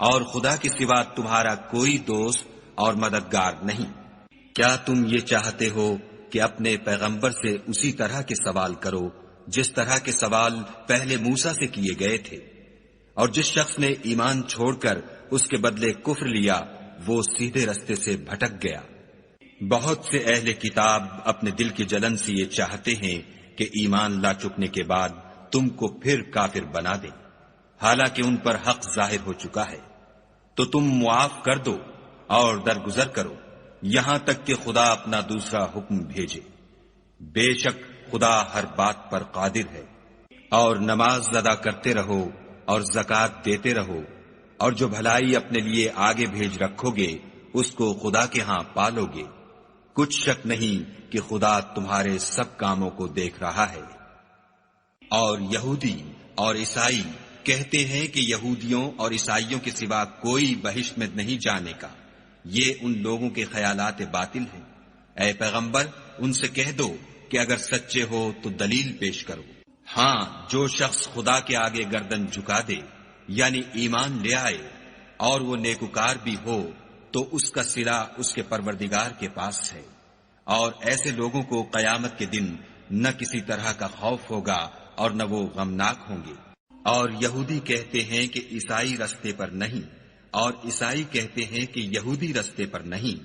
اور خدا کے سوا تمہارا کوئی دوست اور مددگار نہیں۔ کیا تم یہ چاہتے ہو کہ اپنے پیغمبر سے اسی طرح کے سوال کرو جس طرح کے سوال پہلے موسیٰ سے کیے گئے تھے؟ اور جس شخص نے ایمان چھوڑ کر اس کے بدلے کفر لیا وہ سیدھے رستے سے بھٹک گیا۔ بہت سے اہل کتاب اپنے دل کی جلن سے یہ چاہتے ہیں کہ ایمان لا چکنے کے بعد تم کو پھر کافر بنا دیں، حالانکہ ان پر حق ظاہر ہو چکا ہے، تو تم معاف کر دو اور درگزر کرو یہاں تک کہ خدا اپنا دوسرا حکم بھیجے۔ بے شک خدا ہر بات پر قادر ہے۔ اور نماز ادا کرتے رہو اور زکوٰۃ دیتے رہو، اور جو بھلائی اپنے لیے آگے بھیج رکھو گے اس کو خدا کے ہاں پالو گے، کچھ شک نہیں کہ خدا تمہارے سب کاموں کو دیکھ رہا ہے۔ اور یہودی اور عیسائی کہتے ہیں کہ یہودیوں اور عیسائیوں کے سوا کوئی بہشت میں نہیں جانے کا، یہ ان لوگوں کے خیالات باطل ہیں۔ اے پیغمبر ان سے کہہ دو کہ اگر سچے ہو تو دلیل پیش کرو۔ ہاں، جو شخص خدا کے آگے گردن جھکا دے یعنی ایمان لے آئے اور وہ نیکوکار بھی ہو تو اس کا صلہ اس کے پروردگار کے پاس ہے، اور ایسے لوگوں کو قیامت کے دن نہ کسی طرح کا خوف ہوگا اور نہ وہ غمناک ہوں گے۔ اور یہودی کہتے ہیں کہ عیسائی رستے پر نہیں، اور عیسائی کہتے ہیں کہ یہودی رستے پر نہیں،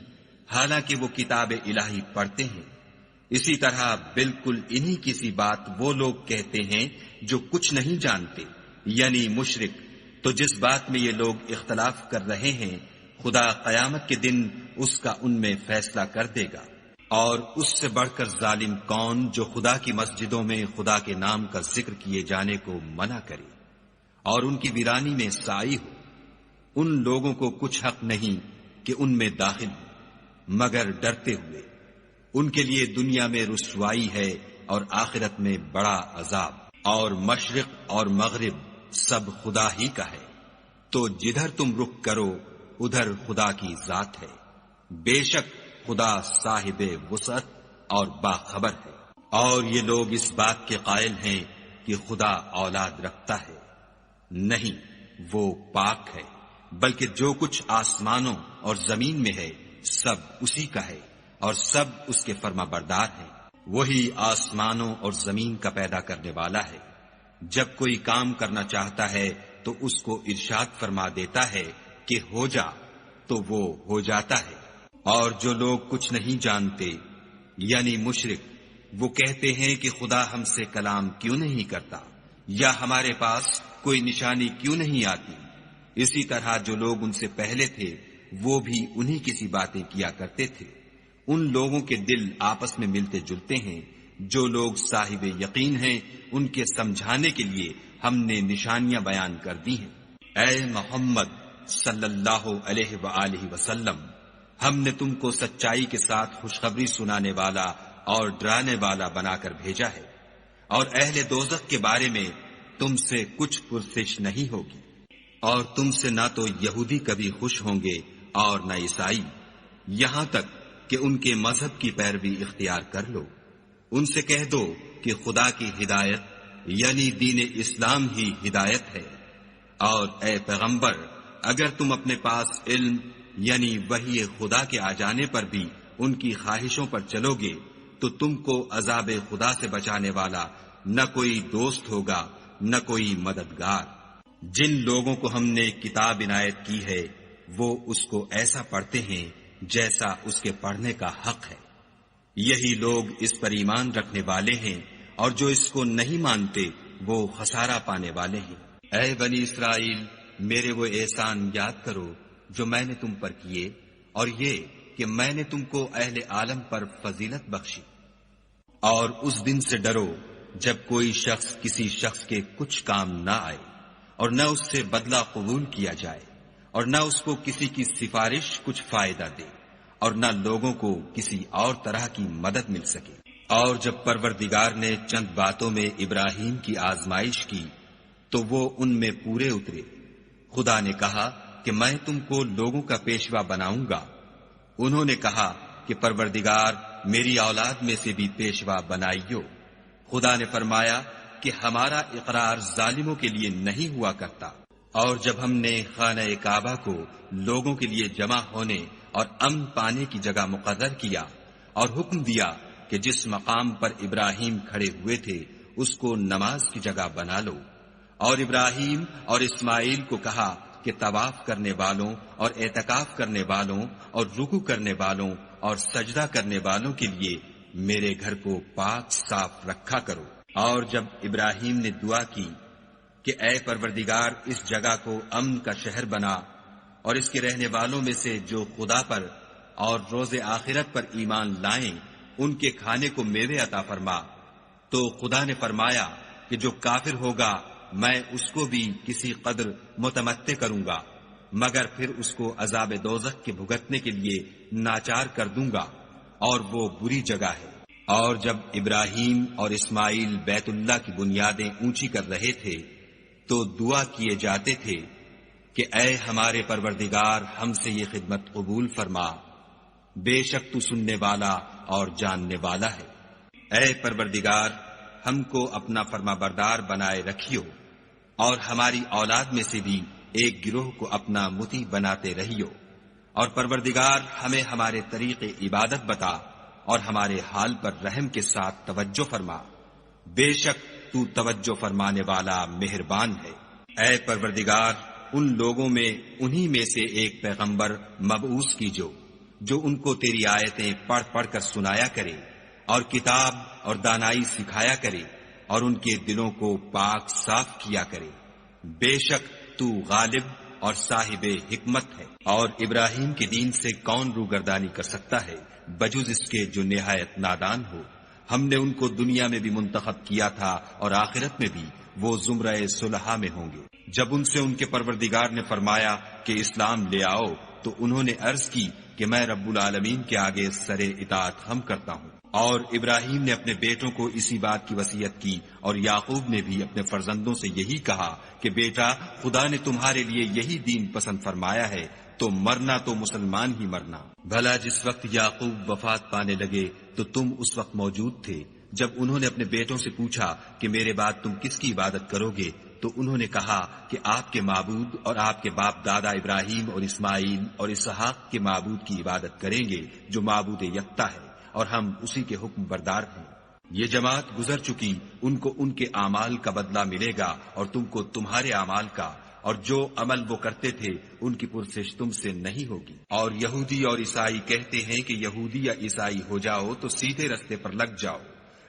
حالانکہ وہ کتاب الہی پڑھتے ہیں۔ اسی طرح بالکل انہی کسی بات وہ لوگ کہتے ہیں جو کچھ نہیں جانتے یعنی مشرک۔ تو جس بات میں یہ لوگ اختلاف کر رہے ہیں خدا قیامت کے دن اس کا ان میں فیصلہ کر دے گا۔ اور اس سے بڑھ کر ظالم کون جو خدا کی مسجدوں میں خدا کے نام کا ذکر کیے جانے کو منع کرے اور ان کی ویرانی میں سائی ہو۔ ان لوگوں کو کچھ حق نہیں کہ ان میں داخل ہو مگر ڈرتے ہوئے۔ ان کے لیے دنیا میں رسوائی ہے اور آخرت میں بڑا عذاب۔ اور مشرق اور مغرب سب خدا ہی کا ہے، تو جدھر تم رخ کرو ادھر خدا کی ذات ہے۔ بے شک خدا صاحب وسعت اور باخبر ہے۔ اور یہ لوگ اس بات کے قائل ہیں کہ خدا اولاد رکھتا ہے، نہیں، وہ پاک ہے، بلکہ جو کچھ آسمانوں اور زمین میں ہے سب اسی کا ہے، اور سب اس کے فرما بردار ہیں۔ وہی آسمانوں اور زمین کا پیدا کرنے والا ہے۔ جب کوئی کام کرنا چاہتا ہے تو اس کو ارشاد فرما دیتا ہے کہ ہو جا، تو وہ ہو جاتا ہے۔ اور جو لوگ کچھ نہیں جانتے یعنی مشرک، وہ کہتے ہیں کہ خدا ہم سے کلام کیوں نہیں کرتا، یا ہمارے پاس کوئی نشانی کیوں نہیں آتی۔ اسی طرح جو لوگ ان سے پہلے تھے وہ بھی انہی کسی باتیں کیا کرتے تھے۔ ان لوگوں کے دل آپس میں ملتے جلتے ہیں۔ جو لوگ صاحب یقین ہیں ان کے سمجھانے کے لیے ہم نے نشانیاں بیان کر دی ہیں۔ اے محمد صلی اللہ علیہ وآلہ وسلم، ہم نے تم کو سچائی کے ساتھ خوشخبری سنانے والا اور ڈرانے والا بنا کر بھیجا ہے۔ اور اہل دوزخ کے بارے میں تم سے کچھ پرسش نہیں ہوگی، اور تم سے نہ تو یہودی کبھی خوش ہوں گے اور نہ عیسائی، یہاں تک کہ ان کے مذہب کی پیروی اختیار کر لو۔ ان سے کہہ دو کہ خدا کی ہدایت یعنی دین اسلام ہی ہدایت ہے، اور اے پیغمبر اگر تم اپنے پاس علم یعنی وحی خدا کے آ جانے پر بھی ان کی خواہشوں پر چلو گے تو تم کو عذاب خدا سے بچانے والا نہ کوئی دوست ہوگا نہ کوئی مددگار۔ جن لوگوں کو ہم نے کتاب عنایت کی ہے وہ اس کو ایسا پڑھتے ہیں جیسا اس کے پڑھنے کا حق ہے، یہی لوگ اس پر ایمان رکھنے والے ہیں، اور جو اس کو نہیں مانتے وہ خسارہ پانے والے ہیں۔ اے بنی اسرائیل، میرے وہ احسان یاد کرو جو میں نے تم پر کیے، اور یہ کہ میں نے تم کو اہل عالم پر فضیلت بخشی۔ اور اس دن سے ڈرو جب کوئی شخص کسی شخص کے کچھ کام نہ آئے، اور نہ اس سے بدلہ قبول کیا جائے، اور نہ اس کو کسی کی سفارش کچھ فائدہ دے، اور نہ لوگوں کو کسی اور طرح کی مدد مل سکے۔ اور جب پروردگار نے چند باتوں میں ابراہیم کی آزمائش کی تو وہ ان میں پورے اترے۔ خدا نے کہا کہ میں تم کو لوگوں کا پیشوا بناؤں گا۔ انہوں نے کہا کہ پروردگار میری اولاد میں سے بھی پیشوا بنائیو۔ خدا نے فرمایا کہ ہمارا اقرار ظالموں کے لیے نہیں ہوا کرتا۔ اور جب ہم نے خانہ کعبہ کو لوگوں کے لیے جمع ہونے اور امن پانے کی جگہ مقرر کیا اور حکم دیا کہ جس مقام پر ابراہیم کھڑے ہوئے تھے اس کو نماز کی جگہ بنا لو، اور ابراہیم اور اسماعیل کو کہا کہ طواف کرنے والوں اور اعتکاف کرنے والوں اور رکوع کرنے والوں اور سجدہ کرنے والوں کے لیے میرے گھر کو پاک صاف رکھا کرو۔ اور جب ابراہیم نے دعا کی کہ اے پروردگار اس جگہ کو امن کا شہر بنا، اور اس کے رہنے والوں میں سے جو خدا پر اور روز آخرت پر ایمان لائیں ان کے کھانے کو میوے عطا فرما، تو خدا نے فرمایا کہ جو کافر ہوگا میں اس کو بھی کسی قدر متمتع کروں گا، مگر پھر اس کو عذاب دوزخ کے بھگتنے کے لیے ناچار کر دوں گا، اور وہ بری جگہ ہے۔ اور جب ابراہیم اور اسماعیل بیت اللہ کی بنیادیں اونچی کر رہے تھے تو دعا کیے جاتے تھے کہ اے ہمارے پروردگار ہم سے یہ خدمت قبول فرما، بے شک تو سننے والا اور جاننے والا ہے۔ اے پروردگار ہم کو اپنا فرما بردار بنائے رکھیو، اور ہماری اولاد میں سے بھی ایک گروہ کو اپنا مطیع بناتے رہیو، اور پروردگار ہمیں ہمارے طریق عبادت بتا اور ہمارے حال پر رحم کے ساتھ توجہ فرما، بے شک تو توجہ فرمانے والا مہربان ہے۔ اے پروردگار ان لوگوں میں انہی میں سے ایک پیغمبر مبعوث کیجو جو ان کو تیری آیتیں پڑھ پڑھ کر سنایا کرے اور کتاب اور دانائی سکھایا کرے اور ان کے دلوں کو پاک صاف کیا کرے، بے شک تو غالب اور صاحب حکمت ہے۔ اور ابراہیم کے دین سے کون روگردانی کر سکتا ہے بجز اس کے جو نہایت نادان ہو۔ ہم نے ان کو دنیا میں بھی منتخب کیا تھا اور آخرت میں بھی وہ زمرہ صلحاء میں ہوں گے۔ جب ان سے ان کے پروردگار نے فرمایا کہ اسلام لے آؤ تو انہوں نے عرض کی کہ میں رب العالمین کے آگے سر اطاعت خم کرتا ہوں۔ اور ابراہیم نے اپنے بیٹوں کو اسی بات کی وصیت کی، اور یعقوب نے بھی اپنے فرزندوں سے یہی کہا کہ بیٹا خدا نے تمہارے لیے یہی دین پسند فرمایا ہے تو مرنا تو مسلمان ہی مرنا۔ بھلا جس وقت یعقوب وفات پانے لگے تو تم اس وقت موجود تھے جب انہوں نے اپنے بیٹوں سے پوچھا کہ میرے بعد تم کس کی عبادت کرو گے، تو انہوں نے کہا کہ آپ کے معبود اور آپ کے باپ دادا ابراہیم اور اسماعیل اور اسحاق کے معبود کی عبادت کریں گے جو معبود یکتا ہے، اور ہم اسی کے حکم بردار ہیں۔ یہ جماعت گزر چکی، ان کو ان کے اعمال کا بدلہ ملے گا اور تم کو تمہارے اعمال کا، اور جو عمل وہ کرتے تھے ان کی پرسش تم سے نہیں ہوگی۔ اور یہودی اور عیسائی کہتے ہیں کہ یہودی یا عیسائی ہو جاؤ تو سیدھے رستے پر لگ جاؤ۔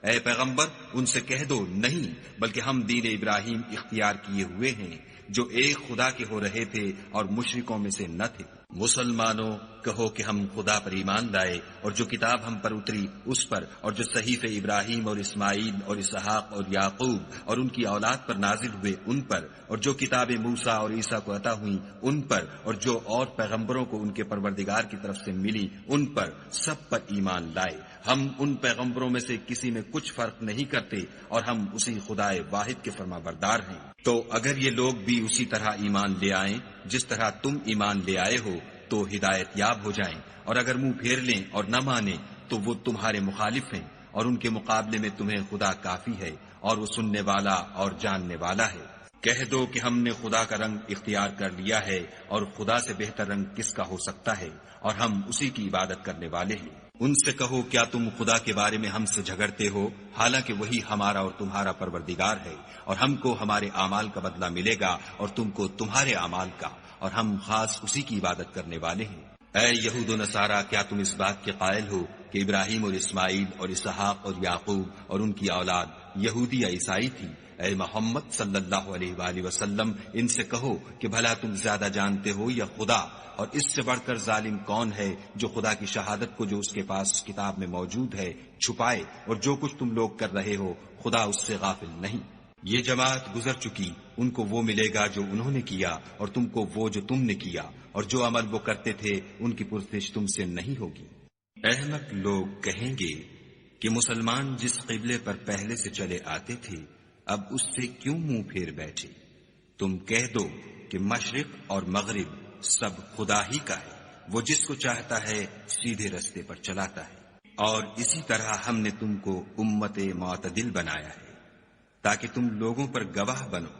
اے پیغمبر ان سے کہہ دو نہیں، بلکہ ہم دین ابراہیم اختیار کیے ہوئے ہیں جو ایک خدا کے ہو رہے تھے اور مشرکوں میں سے نہ تھے۔ مسلمانوں کہو کہ ہم خدا پر ایمان لائے اور جو کتاب ہم پر اتری اس پر، اور جو صحیفے ابراہیم اور اسماعیل اور اسحاق اور یعقوب اور ان کی اولاد پر نازل ہوئے ان پر، اور جو کتابیں موسیٰ اور عیسیٰ کو عطا ہوئیں ان پر، اور جو اور پیغمبروں کو ان کے پروردگار کی طرف سے ملی ان پر، سب پر ایمان لائے۔ ہم ان پیغمبروں میں سے کسی میں کچھ فرق نہیں کرتے، اور ہم اسی خدا واحد کے فرما بردار ہیں۔ تو اگر یہ لوگ بھی اسی طرح ایمان لے آئیں جس طرح تم ایمان لے آئے ہو تو ہدایت یاب ہو جائیں، اور اگر منہ پھیر لیں اور نہ مانیں تو وہ تمہارے مخالف ہیں، اور ان کے مقابلے میں تمہیں خدا کافی ہے، اور وہ سننے والا اور جاننے والا ہے۔ کہہ دو کہ ہم نے خدا کا رنگ اختیار کر لیا ہے، اور خدا سے بہتر رنگ کس کا ہو سکتا ہے، اور ہم اسی کی عبادت کرنے والے ہیں۔ ان سے کہو کیا تم خدا کے بارے میں ہم سے جھگڑتے ہو، حالانکہ وہی ہمارا اور تمہارا پروردگار ہے، اور ہم کو ہمارے اعمال کا بدلہ ملے گا اور تم کو تمہارے اعمال کا، اور ہم خاص اسی کی عبادت کرنے والے ہیں۔ اے یہود و نصارہ، کیا تم اس بات کے قائل ہو کہ ابراہیم اور اسماعیل اور اسحاق اور یعقوب اور ان کی اولاد یہودی یا عیسائی تھی؟ اے محمد صلی اللہ علیہ وآلہ وسلم، ان سے کہو کہ بھلا تم زیادہ جانتے ہو یا خدا؟ اور اس سے بڑھ کر ظالم کون ہے جو خدا کی شہادت کو جو اس کے پاس کتاب میں موجود ہے چھپائے، اور جو کچھ تم لوگ کر رہے ہو خدا اس سے غافل نہیں۔ یہ جماعت گزر چکی، ان کو وہ ملے گا جو انہوں نے کیا، اور تم کو وہ جو تم نے کیا، اور جو عمل وہ کرتے تھے ان کی پرسش تم سے نہیں ہوگی۔ احمق لوگ کہیں گے کہ مسلمان جس قبلے پر پہلے سے چلے آتے تھے اب اس سے کیوں منہ پھیر بیٹھے؟ تم کہہ دو کہ مشرق اور مغرب سب خدا ہی کا ہے، وہ جس کو چاہتا ہے سیدھے رستے پر چلاتا ہے، اور اسی طرح ہم نے تم کو امت معتدل بنایا ہے تاکہ تم لوگوں پر گواہ بنو،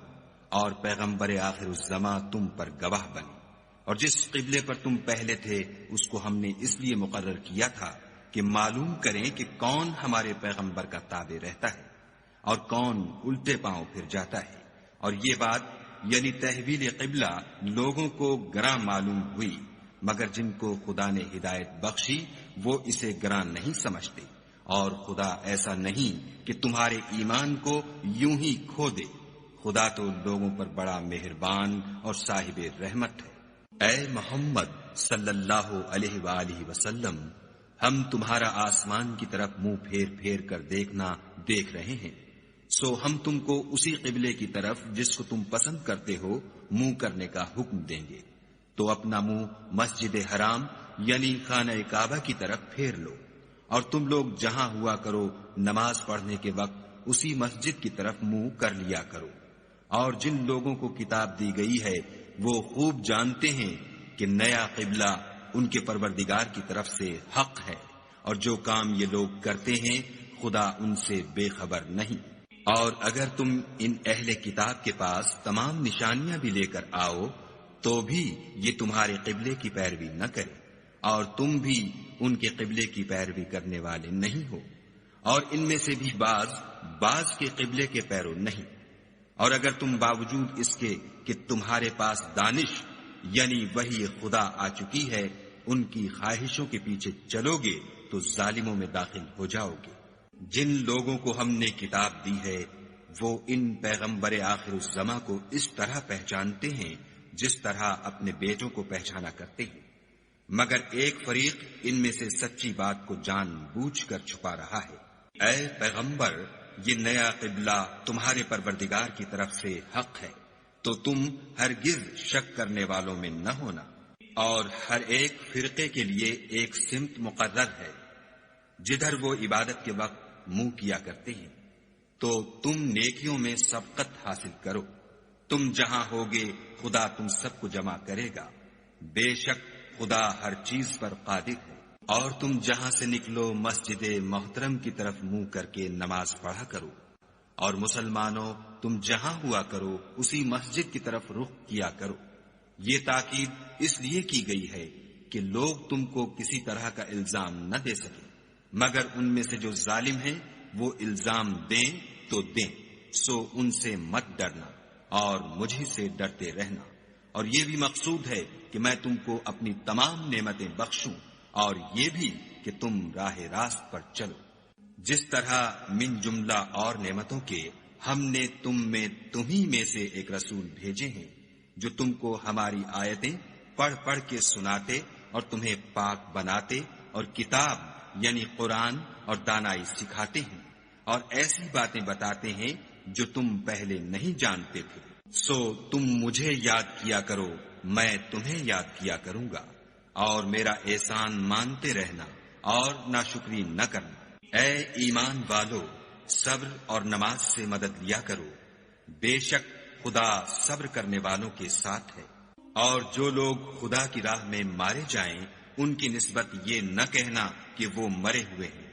اور پیغمبر آخر الزماں تم پر گواہ بنے۔ اور جس قبلے پر تم پہلے تھے اس کو ہم نے اس لیے مقرر کیا تھا کہ معلوم کریں کہ کون ہمارے پیغمبر کا تابع رہتا ہے اور کون الٹے پاؤں پھر جاتا ہے۔ اور یہ بات یعنی تحویل قبلہ لوگوں کو گراں معلوم ہوئی، مگر جن کو خدا نے ہدایت بخشی وہ اسے گراں نہیں سمجھتے، اور خدا ایسا نہیں کہ تمہارے ایمان کو یوں ہی کھو دے۔ خدا تو لوگوں پر بڑا مہربان اور صاحب رحمت ہے۔ اے محمد صلی اللہ علیہ وآلہ وسلم، ہم تمہارا آسمان کی طرف منہ پھیر پھیر کر دیکھنا دیکھ رہے ہیں، سو ہم تم کو اسی قبلے کی طرف جس کو تم پسند کرتے ہو منہ کرنے کا حکم دیں گے، تو اپنا منہ مسجد حرام یعنی خانہ کعبہ کی طرف پھیر لو، اور تم لوگ جہاں ہوا کرو نماز پڑھنے کے وقت اسی مسجد کی طرف منہ کر لیا کرو۔ اور جن لوگوں کو کتاب دی گئی ہے وہ خوب جانتے ہیں کہ نیا قبلہ ان کے پروردگار کی طرف سے حق ہے، اور جو کام یہ لوگ کرتے ہیں خدا ان سے بے خبر نہیں۔ اور اگر تم ان اہل کتاب کے پاس تمام نشانیاں بھی لے کر آؤ تو بھی یہ تمہارے قبلے کی پیروی نہ کرے، اور تم بھی ان کے قبلے کی پیروی کرنے والے نہیں ہو، اور ان میں سے بھی بعض کے قبلے کے پیرو نہیں۔ اور اگر تم باوجود اس کے کہ تمہارے پاس دانش یعنی وحی خدا آ چکی ہے ان کی خواہشوں کے پیچھے چلو گے تو ظالموں میں داخل ہو جاؤ گے۔ جن لوگوں کو ہم نے کتاب دی ہے وہ ان پیغمبر آخر الزماں کو اس طرح پہچانتے ہیں جس طرح اپنے بیٹوں کو پہچانا کرتے ہیں، مگر ایک فریق ان میں سے سچی بات کو جان بوجھ کر چھپا رہا ہے۔ اے پیغمبر، یہ نیا قبلہ تمہارے پروردگار کی طرف سے حق ہے، تو تم ہرگز شک کرنے والوں میں نہ ہونا، اور ہر ایک فرقے کے لیے ایک سمت مقرر ہے جدھر وہ عبادت کے وقت منہ کیا کرتے ہیں، تو تم نیکیوں میں سبقت حاصل کرو۔ تم جہاں ہوگے خدا تم سب کو جمع کرے گا، بے شک خدا ہر چیز پر قادر ہے۔ اور تم جہاں سے نکلو مسجد محترم کی طرف منہ کر کے نماز پڑھا کرو، اور مسلمانوں تم جہاں ہوا کرو اسی مسجد کی طرف رخ کیا کرو۔ یہ تاکید اس لیے کی گئی ہے کہ لوگ تم کو کسی طرح کا الزام نہ دے سکے، مگر ان میں سے جو ظالم ہیں وہ الزام دیں تو دیں، سو ان سے مت ڈرنا اور مجھ سے ڈرتے رہنا۔ اور یہ بھی مقصود ہے کہ میں تم کو اپنی تمام نعمتیں بخشوں، اور یہ بھی کہ تم راہ راست پر چلو۔ جس طرح من جملہ اور نعمتوں کے ہم نے تمہیں میں سے ایک رسول بھیجے ہیں جو تم کو ہماری آیتیں پڑھ پڑھ کے سناتے اور تمہیں پاک بناتے اور کتاب یعنی قرآن اور دانائی سکھاتے ہیں اور ایسی باتیں بتاتے ہیں جو تم پہلے نہیں جانتے تھے۔ سو تم مجھے یاد کیا کرو، میں تمہیں یاد کیا کروں گا، اور میرا احسان مانتے رہنا اور ناشکری نہ کرنا۔ اے ایمان والو، صبر اور نماز سے مدد لیا کرو، بے شک خدا صبر کرنے والوں کے ساتھ ہے۔ اور جو لوگ خدا کی راہ میں مارے جائیں ان کی نسبت یہ نہ کہنا کہ وہ مرے ہوئے ہیں،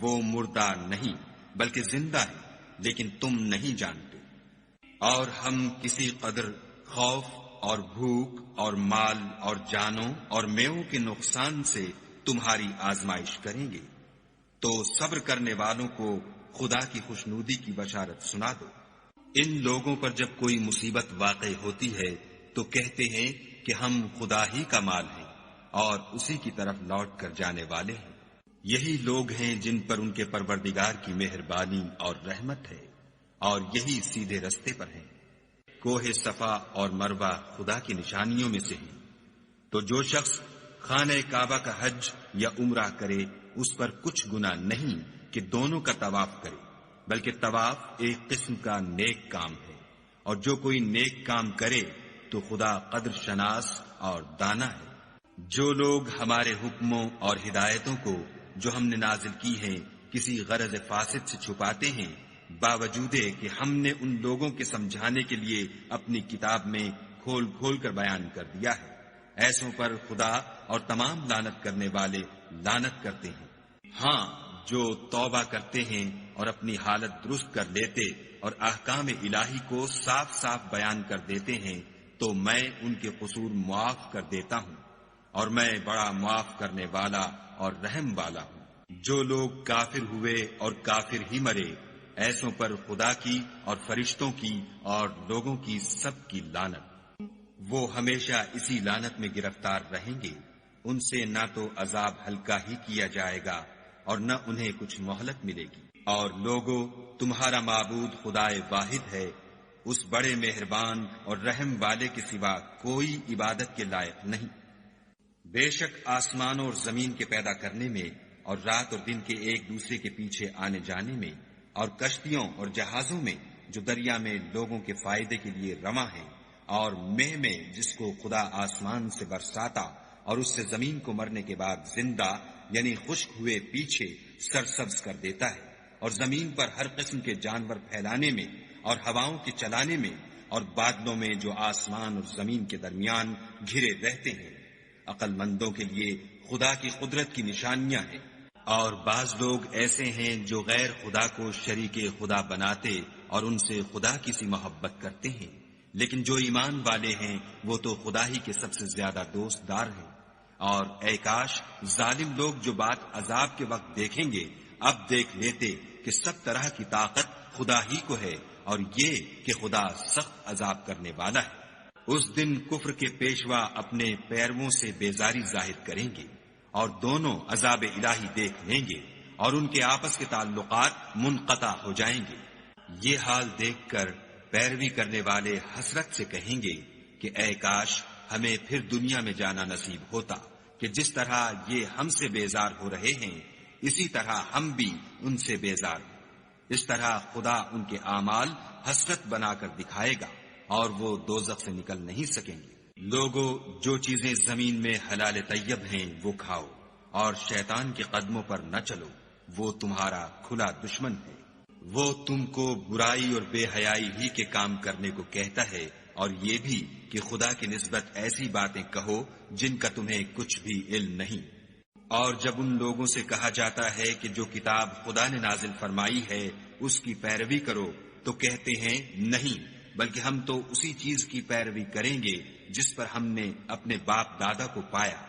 وہ مردہ نہیں بلکہ زندہ ہے، لیکن تم نہیں جانتے۔ اور ہم کسی قدر خوف اور بھوک اور مال اور جانوں اور میووں کے نقصان سے تمہاری آزمائش کریں گے، تو صبر کرنے والوں کو خدا کی خوشنودی کی بشارت سنا دو۔ ان لوگوں پر جب کوئی مصیبت واقع ہوتی ہے تو کہتے ہیں کہ ہم خدا ہی کا مال ہیں اور اسی کی طرف لوٹ کر جانے والے ہیں۔ یہی لوگ ہیں جن پر ان کے پروردگار کی مہربانی اور رحمت ہے، اور یہی سیدھے رستے پر ہیں۔ کوہ صفا اور مروہ خدا کی نشانیوں میں سے ہیں، تو جو شخص خانہ کعبہ کا حج یا عمرہ کرے اس پر کچھ گناہ نہیں کہ دونوں کا طواف کرے، بلکہ طواف ایک قسم کا نیک کام ہے، اور جو کوئی نیک کام کرے تو خدا قدر شناس اور دانا ہے۔ جو لوگ ہمارے حکموں اور ہدایتوں کو جو ہم نے نازل کی ہیں کسی غرض فاسد سے چھپاتے ہیں، باوجود کہ ہم نے ان لوگوں کے سمجھانے کے لیے اپنی کتاب میں کھول کھول کر بیان کر دیا ہے، ایسوں پر خدا اور تمام لعنت کرنے والے لعنت کرتے ہیں۔ ہاں، جو توبہ کرتے ہیں اور اپنی حالت درست کر لیتے اور احکام الہی کو صاف صاف بیان کر دیتے ہیں تو میں ان کے قصور معاف کر دیتا ہوں، اور میں بڑا معاف کرنے والا اور رحم والا ہوں۔ جو لوگ کافر ہوئے اور کافر ہی مرے، ایسوں پر خدا کی اور فرشتوں کی اور لوگوں کی سب کی لعنت۔ وہ ہمیشہ اسی لعنت میں گرفتار رہیں گے، ان سے نہ تو عذاب ہلکا ہی کیا جائے گا اور نہ انہیں کچھ مہلت ملے گی۔ اور لوگوں، تمہارا معبود خدائے واحد ہے، اس بڑے مہربان اور رحم والے کے سوا کوئی عبادت کے لائق نہیں۔ بے شک آسمانوں اور زمین کے پیدا کرنے میں اور رات اور دن کے ایک دوسرے کے پیچھے آنے جانے میں اور کشتیوں اور جہازوں میں جو دریا میں لوگوں کے فائدے کے لیے رواں ہیں، اور مہ میں جس کو خدا آسمان سے برساتا اور اس سے زمین کو مرنے کے بعد زندہ یعنی خشک ہوئے پیچھے سرسبز کر دیتا ہے، اور زمین پر ہر قسم کے جانور پھیلانے میں اور ہواؤں کے چلانے میں اور بادلوں میں جو آسمان اور زمین کے درمیان گھرے رہتے ہیں، عقل مندوں کے لیے خدا کی قدرت کی نشانیاں ہیں۔ اور بعض لوگ ایسے ہیں جو غیر خدا کو شریک خدا بناتے اور ان سے خدا کی سی محبت کرتے ہیں، لیکن جو ایمان والے ہیں وہ تو خدا ہی کے سب سے زیادہ دوست دار ہیں۔ اور اے کاش ظالم لوگ جو بات عذاب کے وقت دیکھیں گے اب دیکھ لیتے کہ سب طرح کی طاقت خدا ہی کو ہے، اور یہ کہ خدا سخت عذاب کرنے والا ہے۔ اس دن کفر کے پیشوا اپنے پیرووں سے بیزاری ظاہر کریں گے اور دونوں عذاب الہی دیکھ لیں گے اور ان کے آپس کے تعلقات منقطع ہو جائیں گے۔ یہ حال دیکھ کر پیروی کرنے والے حسرت سے کہیں گے کہ اے کاش ہمیں پھر دنیا میں جانا نصیب ہوتا کہ جس طرح یہ ہم سے بیزار ہو رہے ہیں اسی طرح ہم بھی ان سے بیزار ہوں۔ اس طرح خدا ان کے اعمال حسرت بنا کر دکھائے گا اور وہ دوزخ سے نکل نہیں سکیں گے۔ لوگوں، جو چیزیں زمین میں حلال طیب ہیں وہ کھاؤ، اور شیطان کے قدموں پر نہ چلو، وہ تمہارا کھلا دشمن ہے۔ وہ تم کو برائی اور بے حیائی ہی کے کام کرنے کو کہتا ہے، اور یہ بھی کہ خدا کی نسبت ایسی باتیں کہو جن کا تمہیں کچھ بھی علم نہیں۔ اور جب ان لوگوں سے کہا جاتا ہے کہ جو کتاب خدا نے نازل فرمائی ہے اس کی پیروی کرو تو کہتے ہیں نہیں، بلکہ ہم تو اسی چیز کی پیروی کریں گے جس پر ہم نے اپنے باپ دادا کو پایا۔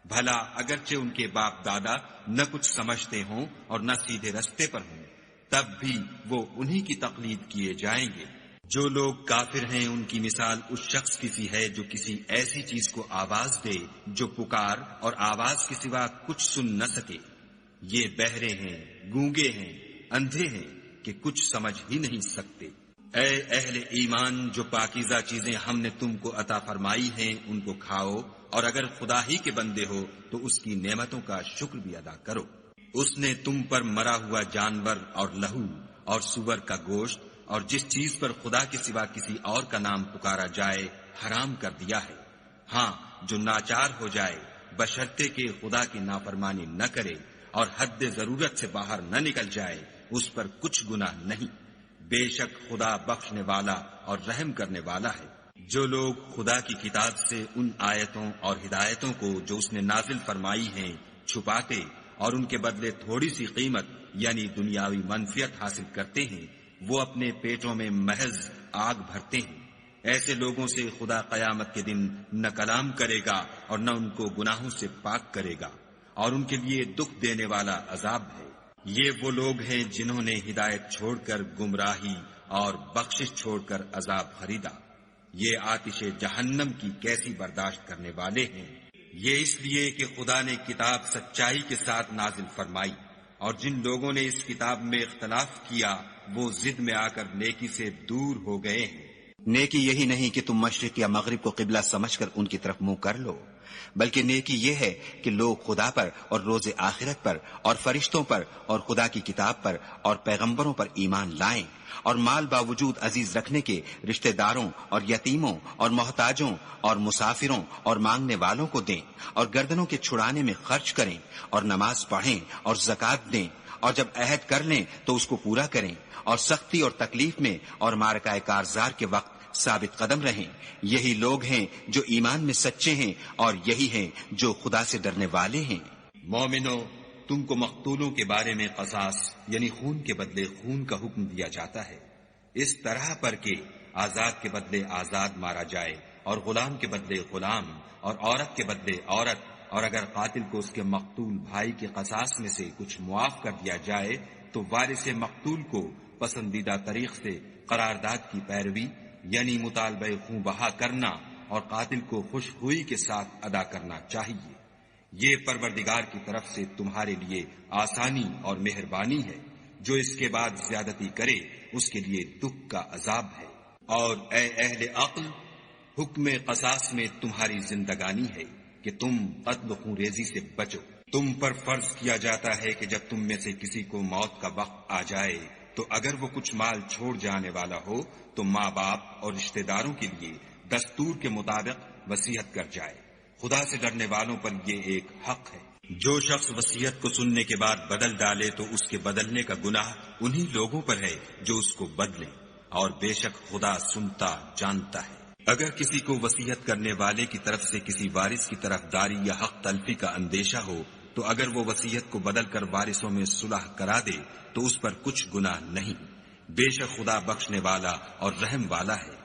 بھلا اگرچہ ان کے باپ دادا نہ کچھ سمجھتے ہوں اور نہ سیدھے رستے پر ہوں، تب بھی وہ انہی کی تقلید کیے جائیں گے۔ جو لوگ کافر ہیں ان کی مثال اس شخص کی سی ہے جو کسی ایسی چیز کو آواز دے جو پکار اور آواز کے سوا کچھ سن نہ سکے۔ یہ بہرے ہیں، گونگے ہیں، اندھے ہیں کہ کچھ سمجھ ہی نہیں سکتے۔ اے اہل ایمان، جو پاکیزہ چیزیں ہم نے تم کو عطا فرمائی ہیں ان کو کھاؤ، اور اگر خدا ہی کے بندے ہو تو اس کی نعمتوں کا شکر بھی ادا کرو۔ اس نے تم پر مرا ہوا جانور اور لہو اور سور کا گوشت اور جس چیز پر خدا کے سوا کسی اور کا نام پکارا جائے حرام کر دیا ہے۔ ہاں، جو ناچار ہو جائے بشرطے کہ خدا کی نافرمانی نہ کرے اور حد ضرورت سے باہر نہ نکل جائے، اس پر کچھ گناہ نہیں۔ بے شک خدا بخشنے والا اور رحم کرنے والا ہے۔ جو لوگ خدا کی کتاب سے ان آیتوں اور ہدایتوں کو جو اس نے نازل فرمائی ہیں چھپاتے اور ان کے بدلے تھوڑی سی قیمت یعنی دنیاوی منفعت حاصل کرتے ہیں، وہ اپنے پیٹوں میں محض آگ بھرتے ہیں۔ ایسے لوگوں سے خدا قیامت کے دن نہ کلام کرے گا اور نہ ان کو گناہوں سے پاک کرے گا، اور ان کے لیے دکھ دینے والا عذاب ہے۔ یہ وہ لوگ ہیں جنہوں نے ہدایت چھوڑ کر گمراہی اور بخشش چھوڑ کر عذاب خریدا۔ یہ آتش جہنم کی کیسی برداشت کرنے والے ہیں۔ یہ اس لیے کہ خدا نے کتاب سچائی کے ساتھ نازل فرمائی، اور جن لوگوں نے اس کتاب میں اختلاف کیا وہ ضد میں آ کر نیکی سے دور ہو گئے ہیں۔ نیکی یہی نہیں کہ تم مشرق یا مغرب کو قبلہ سمجھ کر ان کی طرف منہ کر لو، بلکہ نیکی یہ ہے کہ لوگ خدا پر اور روز آخرت پر اور فرشتوں پر اور خدا کی کتاب پر اور پیغمبروں پر ایمان لائیں، اور مال باوجود عزیز رکھنے کے رشتہ داروں اور یتیموں اور محتاجوں اور مسافروں اور مانگنے والوں کو دیں، اور گردنوں کے چھڑانے میں خرچ کریں، اور نماز پڑھیں اور زکوٰۃ دیں، اور جب عہد کر لیں تو اس کو پورا کریں، اور سختی اور تکلیف میں اور معرکہ کارزار کے وقت ثابت قدم رہیں۔ یہی لوگ ہیں جو ایمان میں سچے ہیں، اور یہی ہیں جو خدا سے ڈرنے والے ہیں۔ مومنو، تم کو مقتولوں کے بارے میں قصاص یعنی خون کے بدلے خون کا حکم دیا جاتا ہے، اس طرح پر کہ آزاد کے بدلے آزاد مارا جائے، اور غلام کے بدلے غلام، اور عورت کے بدلے عورت، اور اگر قاتل کو اس کے مقتول بھائی کے قصاص میں سے کچھ معاف کر دیا جائے تو وارث مقتول کو پسندیدہ طریق سے قرارداد کی پیروی یعنی مطالبہ خون بہا کرنا اور قاتل کو خوش ہوئی کے ساتھ ادا کرنا چاہیے۔ یہ پروردگار کی طرف سے تمہارے لیے آسانی اور مہربانی ہے۔ جو اس کے بعد زیادتی کرے اس کے لیے دکھ کا عذاب ہے۔ اور اے اہل عقل، حکم قصاص میں تمہاری زندگانی ہے کہ تم قتل و خون ریزی سے بچو۔ تم پر فرض کیا جاتا ہے کہ جب تم میں سے کسی کو موت کا وقت آ جائے تو اگر وہ کچھ مال چھوڑ جانے والا ہو تو ماں باپ اور رشتہ داروں کے لیے دستور کے مطابق وصیت کر جائے۔ خدا سے ڈرنے والوں پر یہ ایک حق ہے۔ جو شخص وصیت کو سننے کے بعد بدل ڈالے تو اس کے بدلنے کا گناہ انہی لوگوں پر ہے جو اس کو بدلیں، اور بے شک خدا سنتا جانتا ہے۔ اگر کسی کو وصیت کرنے والے کی طرف سے کسی وارث کی طرف داری یا حق تلفی کا اندیشہ ہو تو اگر وہ وصیت کو بدل کر وارثوں میں صلح کرا دے تو اس پر کچھ گناہ نہیں، بے شک خدا بخشنے والا اور رحم والا ہے۔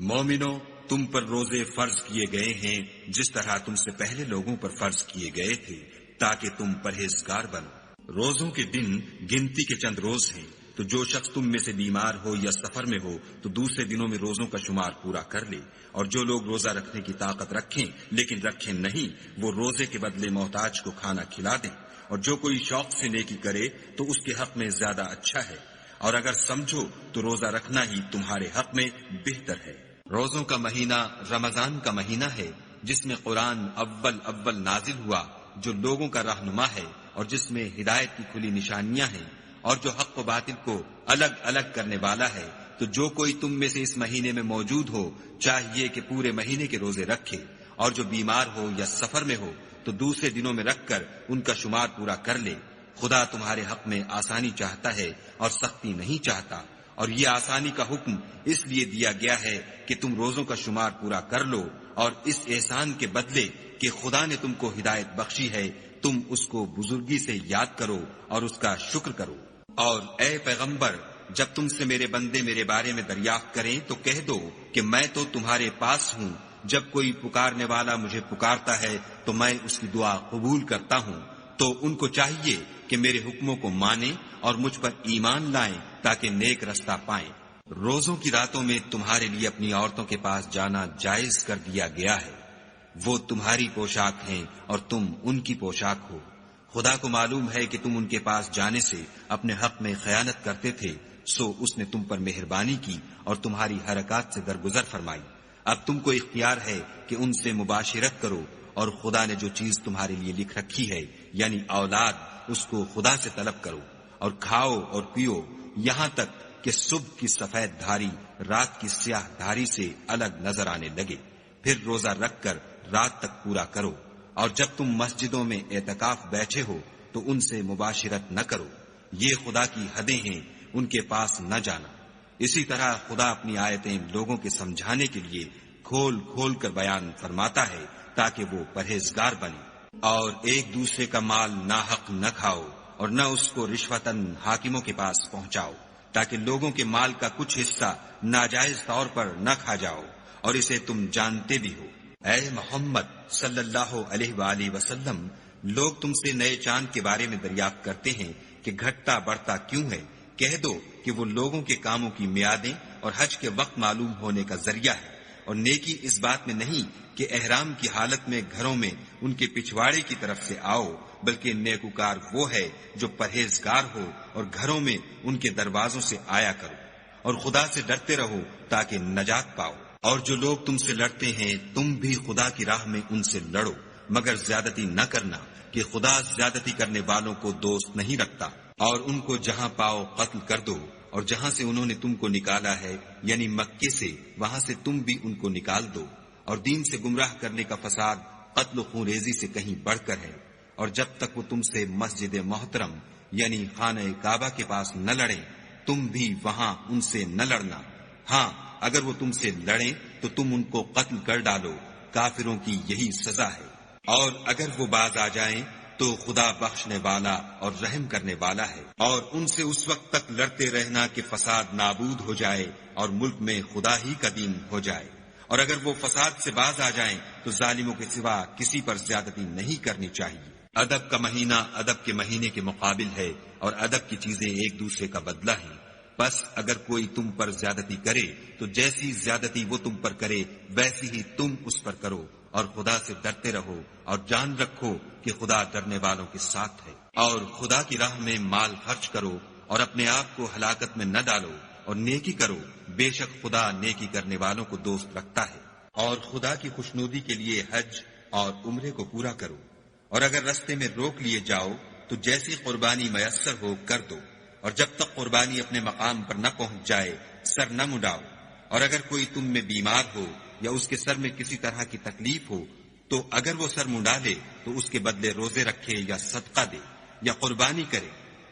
مومنو، تم پر روزے فرض کیے گئے ہیں جس طرح تم سے پہلے لوگوں پر فرض کیے گئے تھے تاکہ تم پرہیزگار بنو۔ روزوں کے دن گنتی کے چند روز ہیں، تو جو شخص تم میں سے بیمار ہو یا سفر میں ہو تو دوسرے دنوں میں روزوں کا شمار پورا کر لے، اور جو لوگ روزہ رکھنے کی طاقت رکھیں لیکن رکھیں نہیں وہ روزے کے بدلے محتاج کو کھانا کھلا دیں، اور جو کوئی شوق سے نیکی کرے تو اس کے حق میں زیادہ اچھا ہے، اور اگر سمجھو تو روزہ رکھنا ہی تمہارے حق میں بہتر ہے۔ روزوں کا مہینہ رمضان کا مہینہ ہے جس میں قرآن اول نازل ہوا، جو لوگوں کا رہنما ہے اور جس میں ہدایت کی کھلی نشانیاں ہیں، اور جو حق و باطل کو الگ الگ کرنے والا ہے۔ تو جو کوئی تم میں سے اس مہینے میں موجود ہو چاہیے کہ پورے مہینے کے روزے رکھے، اور جو بیمار ہو یا سفر میں ہو تو دوسرے دنوں میں رکھ کر ان کا شمار پورا کر لے۔ خدا تمہارے حق میں آسانی چاہتا ہے اور سختی نہیں چاہتا، اور یہ آسانی کا حکم اس لیے دیا گیا ہے کہ تم روزوں کا شمار پورا کر لو، اور اس احسان کے بدلے کہ خدا نے تم کو ہدایت بخشی ہے تم اس کو بزرگی سے یاد کرو اور اس کا شکر کرو۔ اور اے پیغمبر، جب تم سے میرے بندے میرے بارے میں دریافت کریں تو کہہ دو کہ میں تو تمہارے پاس ہوں، جب کوئی پکارنے والا مجھے پکارتا ہے تو میں اس کی دعا قبول کرتا ہوں۔ تو ان کو چاہیے کہ میرے حکموں کو مانیں اور مجھ پر ایمان لائیں تاکہ نیک رستہ پائیں۔ روزوں کی راتوں میں تمہارے لیے اپنی عورتوں کے پاس جانا جائز کر دیا گیا ہے، وہ تمہاری پوشاک ہیں اور تم ان کی پوشاک ہو۔ خدا کو معلوم ہے کہ تم ان کے پاس جانے سے اپنے حق میں خیانت کرتے تھے، سو اس نے تم پر مہربانی کی اور تمہاری حرکات سے درگزر فرمائی۔ اب تم کو اختیار ہے کہ ان سے مباشرت کرو، اور خدا نے جو چیز تمہارے لیے لکھ رکھی ہے یعنی اولاد، اس کو خدا سے طلب کرو، اور کھاؤ اور پیو یہاں تک کہ صبح کی سفید دھاری رات کی سیاہ دھاری سے الگ نظر آنے لگے، پھر روزہ رکھ کر رات تک پورا کرو، اور جب تم مسجدوں میں اعتکاف بیٹھے ہو تو ان سے مباشرت نہ کرو، یہ خدا کی حدیں ہیں، ان کے پاس نہ جانا۔ اسی طرح خدا اپنی آیتیں لوگوں کے سمجھانے کے لیے کھول کھول کر بیان فرماتا ہے تاکہ وہ پرہیزگار بنے۔ اور ایک دوسرے کا مال ناحق نہ کھاؤ، اور نہ اس کو رشوتاً حاکموں کے پاس پہنچاؤ، تاکہ لوگوں کے مال کا کچھ حصہ ناجائز طور پر نہ کھا جاؤ، اور اسے تم جانتے بھی ہو۔ اے محمد صلی اللہ علیہ وآلہ وسلم، لوگ تم سے نئے چاند کے بارے میں دریافت کرتے ہیں کہ گھٹتا بڑھتا کیوں ہے؟ کہہ دو کہ وہ لوگوں کے کاموں کی میعادیں اور حج کے وقت معلوم ہونے کا ذریعہ ہے، اور نیکی اس بات میں نہیں کہ احرام کی حالت میں گھروں میں ان کے پچھواڑے کی طرف سے آؤ، بلکہ نیکوکار وہ ہے جو پرہیزگار ہو اور گھروں میں ان کے دروازوں سے آیا کرو، اور خدا سے ڈرتے رہو تاکہ نجات پاؤ۔ اور جو لوگ تم سے لڑتے ہیں تم بھی خدا کی راہ میں ان سے لڑو، مگر زیادتی نہ کرنا، کہ خدا زیادتی کرنے والوں کو دوست نہیں رکھتا۔ اور ان کو جہاں پاؤ قتل کر دو، اور جہاں سے انہوں نے تم کو نکالا ہے یعنی مکے سے، وہاں سے تم بھی ان کو نکال دو۔ اور دین سے گمراہ کرنے کا فساد قتل و خون ریزی سے کہیں بڑھ کر ہے۔ اور جب تک وہ تم سے مسجد محترم یعنی خانہ کعبہ کے پاس نہ لڑیں، تم بھی وہاں ان سے نہ لڑنا۔ ہاں، اگر وہ تم سے لڑیں تو تم ان کو قتل کر ڈالو، کافروں کی یہی سزا ہے۔ اور اگر وہ باز آ جائیں تو خدا بخشنے والا اور رحم کرنے والا ہے۔ اور ان سے اس وقت تک لڑتے رہنا کہ فساد نابود ہو جائے اور ملک میں خدا ہی کا دین ہو جائے۔ اور اگر وہ فساد سے باز آ جائیں تو ظالموں کے سوا کسی پر زیادتی نہیں کرنی چاہیے۔ ادب کا مہینہ ادب کے مہینے کے مقابل ہے، اور ادب کی چیزیں ایک دوسرے کا بدلہ ہیں۔ بس اگر کوئی تم پر زیادتی کرے تو جیسی زیادتی وہ تم پر کرے ویسی ہی تم اس پر کرو، اور خدا سے ڈرتے رہو، اور جان رکھو کہ خدا ڈرنے والوں کے ساتھ ہے۔ اور خدا کی راہ میں مال خرچ کرو، اور اپنے آپ کو ہلاکت میں نہ ڈالو، اور نیکی کرو، بے شک خدا نیکی کرنے والوں کو دوست رکھتا ہے۔ اور خدا کی خوشنودی کے لیے حج اور عمرے کو پورا کرو، اور اگر رستے میں روک لیے جاؤ تو جیسی قربانی میسر ہو کر دو، اور جب تک قربانی اپنے مقام پر نہ پہنچ جائے سر نہ مڈاؤ۔ اور اگر کوئی تم میں بیمار ہو یا اس کے سر میں کسی طرح کی تکلیف ہو تو اگر وہ سر منڈا لے تو اس کے بدلے روزے رکھے یا صدقہ دے یا قربانی کرے۔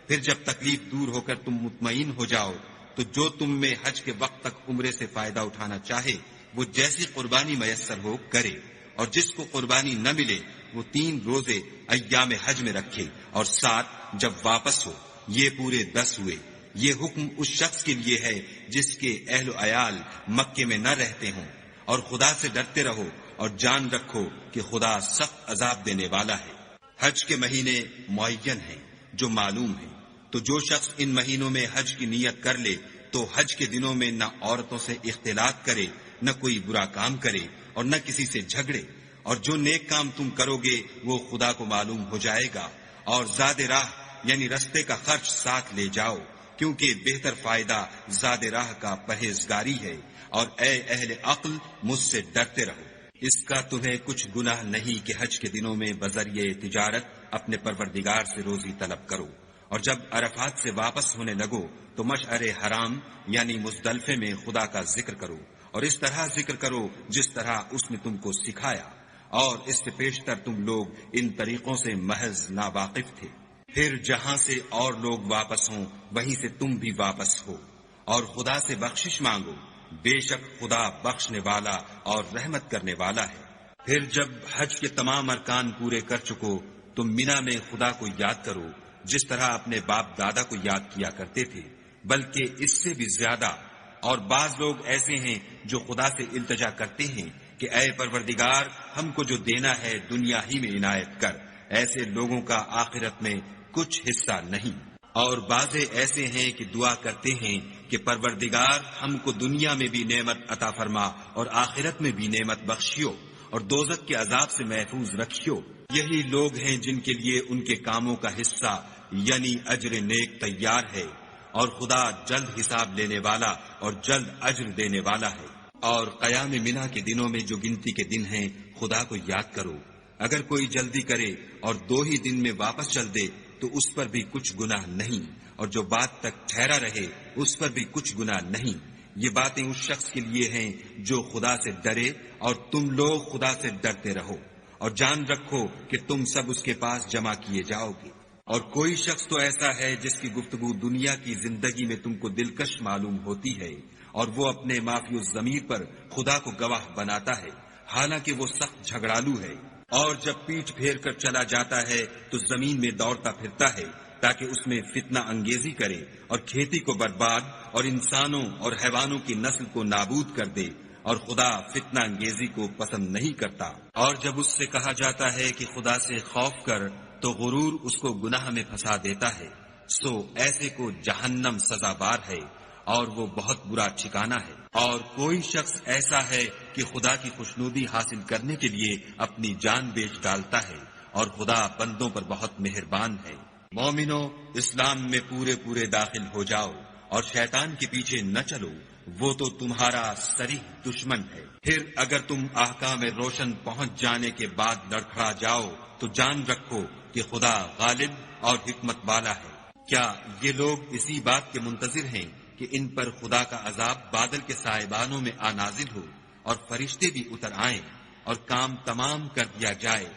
پھر جب تکلیف دور ہو کر تم مطمئن ہو جاؤ تو جو تم میں حج کے وقت تک عمرے سے فائدہ اٹھانا چاہے وہ جیسی قربانی میسر ہو کرے، اور جس کو قربانی نہ ملے وہ 3 روزے ایام حج میں رکھے، اور 7 جب واپس ہو، یہ پورے 10 ہوئے۔ یہ حکم اس شخص کے لیے ہے جس کے اہل و عیال مکے میں نہ رہتے ہوں۔ اور خدا سے ڈرتے رہو اور جان رکھو کہ خدا سخت عذاب دینے والا ہے۔ حج کے مہینے معین ہیں جو معلوم ہیں، تو جو شخص ان مہینوں میں حج کی نیت کر لے تو حج کے دنوں میں نہ عورتوں سے اختلاط کرے، نہ کوئی برا کام کرے، اور نہ کسی سے جھگڑے۔ اور جو نیک کام تم کرو گے وہ خدا کو معلوم ہو جائے گا۔ اور زاد راہ یعنی رستے کا خرچ ساتھ لے جاؤ، کیونکہ بہتر فائدہ زاد راہ کا پرہیزگاری ہے۔ اور اے اہل عقل، مجھ سے ڈرتے رہو۔ اس کا تمہیں کچھ گناہ نہیں کہ حج کے دنوں میں بذریعہ تجارت اپنے پروردگار سے روزی طلب کرو۔ اور جب عرفات سے واپس ہونے لگو تو مشعر حرام یعنی مزدلفے میں خدا کا ذکر کرو، اور اس طرح ذکر کرو جس طرح اس نے تم کو سکھایا، اور اس سے پیشتر تم لوگ ان طریقوں سے محض ناواقف تھے۔ پھر جہاں سے اور لوگ واپس ہوں وہیں سے تم بھی واپس ہو، اور خدا سے بخشش مانگو، بے شک خدا بخشنے والا اور رحمت کرنے والا ہے۔ پھر جب حج کے تمام ارکان پورے کر چکو تو مینا میں خدا کو یاد کرو جس طرح اپنے باپ دادا کو یاد کیا کرتے تھے، بلکہ اس سے بھی زیادہ۔ اور بعض لوگ ایسے ہیں جو خدا سے التجا کرتے ہیں کہ اے پروردگار، ہم کو جو دینا ہے دنیا ہی میں عنایت کر۔ ایسے لوگوں کا آخرت میں کچھ حصہ نہیں۔ اور بعض ایسے ہیں کہ دعا کرتے ہیں کہ پروردگار ہم کو دنیا میں بھی نعمت عطا فرما اور آخرت میں بھی نعمت بخشیو، اور دوزخ کے عذاب سے محفوظ رکھیو۔ یہی لوگ ہیں جن کے لیے ان کے کاموں کا حصہ یعنی اجر نیک تیار ہے، اور خدا جلد حساب لینے والا اور جلد اجر دینے والا ہے۔ اور قیام منا کے دنوں میں جو گنتی کے دن ہیں خدا کو یاد کرو۔ اگر کوئی جلدی کرے اور 2 ہی دن میں واپس چل دے تو اس پر بھی کچھ گناہ نہیں، اور جو بات تک ٹھہرا رہے اس پر بھی کچھ گناہ نہیں۔ یہ باتیں اس شخص کے لیے ہیں جو خدا سے ڈرے، اور تم لوگ خدا سے ڈرتے رہو، اور جان رکھو کہ تم سب اس کے پاس جمع کیے جاؤ گے۔ اور کوئی شخص تو ایسا ہے جس کی گفتگو دنیا کی زندگی میں تم کو دلکش معلوم ہوتی ہے، اور وہ اپنے معافی الضمیر پر خدا کو گواہ بناتا ہے، حالانکہ وہ سخت جھگڑالو ہے، اور جب پیٹھ پھیر کر چلا جاتا ہے تو زمین میں دوڑتا پھرتا ہے تاکہ اس میں فتنہ انگیزی کرے اور کھیتی کو برباد اور انسانوں اور حیوانوں کی نسل کو نابود کر دے، اور خدا فتنہ انگیزی کو پسند نہیں کرتا۔ اور جب اس سے کہا جاتا ہے کہ خدا سے خوف کر تو غرور اس کو گناہ میں پھنسا دیتا ہے، سو ایسے کو جہنم سزاوار ہے اور وہ بہت برا ٹھکانہ ہے۔ اور کوئی شخص ایسا ہے کہ خدا کی خوشنودی حاصل کرنے کے لیے اپنی جان بیچ ڈالتا ہے، اور خدا بندوں پر بہت مہربان ہے۔ مومنو، اسلام میں پورے داخل ہو جاؤ اور شیطان کے پیچھے نہ چلو، وہ تو تمہارا صریح دشمن ہے۔ پھر اگر تم احکام روشن پہنچ جانے کے بعد لڑکھڑا جاؤ تو جان رکھو کہ خدا غالب اور حکمت والا ہے۔ کیا یہ لوگ اسی بات کے منتظر ہیں کہ ان پر خدا کا عذاب بادل کے سائبانوں میں نازل ہو اور فرشتے بھی اتر آئیں اور کام تمام کر دیا جائے،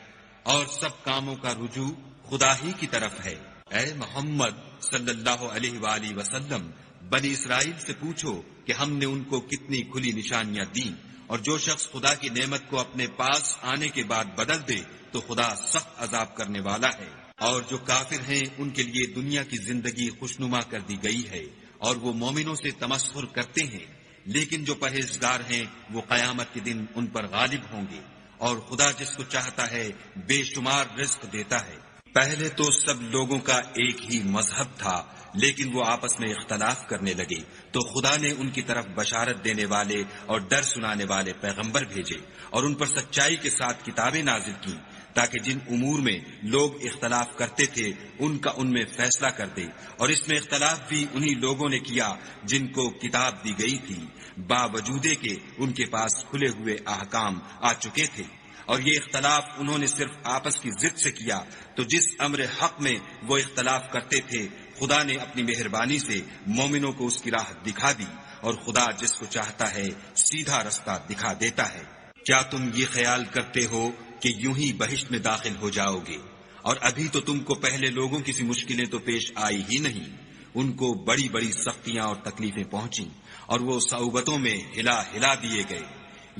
اور سب کاموں کا رجوع خدا ہی کی طرف ہے؟ اے محمد صلی اللہ علیہ وآلہ وسلم، بنی اسرائیل سے پوچھو کہ ہم نے ان کو کتنی کھلی نشانیاں دیں، اور جو شخص خدا کی نعمت کو اپنے پاس آنے کے بعد بدل دے تو خدا سخت عذاب کرنے والا ہے۔ اور جو کافر ہیں ان کے لیے دنیا کی زندگی خوشنما کر دی گئی ہے، اور وہ مومنوں سے تمسخر کرتے ہیں، لیکن جو پرہیزگار ہیں وہ قیامت کے دن ان پر غالب ہوں گے، اور خدا جس کو چاہتا ہے بے شمار رزق دیتا ہے۔ پہلے تو سب لوگوں کا ایک ہی مذہب تھا، لیکن وہ آپس میں اختلاف کرنے لگے تو خدا نے ان کی طرف بشارت دینے والے اور ڈر سنانے والے پیغمبر بھیجے، اور ان پر سچائی کے ساتھ کتابیں نازل کی، تاکہ جن امور میں لوگ اختلاف کرتے تھے ان کا ان میں فیصلہ کر دے۔ اور اس میں اختلاف بھی انہی لوگوں نے کیا جن کو کتاب دی گئی تھی، باوجود کہ ان کے پاس کھلے ہوئے احکام آ چکے تھے، اور یہ اختلاف انہوں نے صرف آپس کی ضد سے کیا۔ تو جس امر حق میں وہ اختلاف کرتے تھے خدا نے اپنی مہربانی سے مومنوں کو اس کی راہ دکھا دی، اور خدا جس کو چاہتا ہے سیدھا رستہ دکھا دیتا ہے۔ کیا تم یہ خیال کرتے ہو کہ یوں ہی بہشت میں داخل ہو جاؤ گے؟ اور ابھی تو تم کو پہلے لوگوں کی سی مشکلیں تو پیش آئی ہی نہیں، ان کو بڑی بڑی سختیاں اور تکلیفیں پہنچیں، اور وہ صعوبتوں میں ہلا دیے گئے،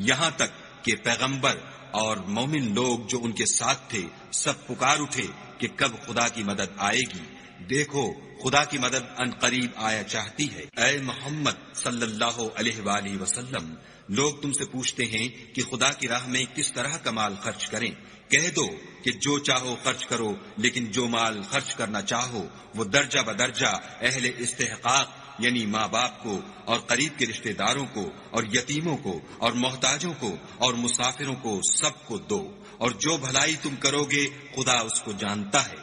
یہاں تک کہ پیغمبر اور مومن لوگ جو ان کے ساتھ تھے سب پکار اٹھے کہ کب خدا کی مدد آئے گی۔ دیکھو خدا کی مدد ان قریب آیا چاہتی ہے۔ اے محمد صلی اللہ علیہ وآلہ وسلم، لوگ تم سے پوچھتے ہیں کہ خدا کی راہ میں کس طرح کا مال خرچ کریں۔ کہہ دو کہ جو چاہو خرچ کرو، لیکن جو مال خرچ کرنا چاہو وہ درجہ بدرجہ اہل استحقاق یعنی ماں باپ کو اور قریب کے رشتہ داروں کو اور یتیموں کو اور محتاجوں کو اور مسافروں کو سب کو دو، اور جو بھلائی تم کرو گے خدا اس کو جانتا ہے۔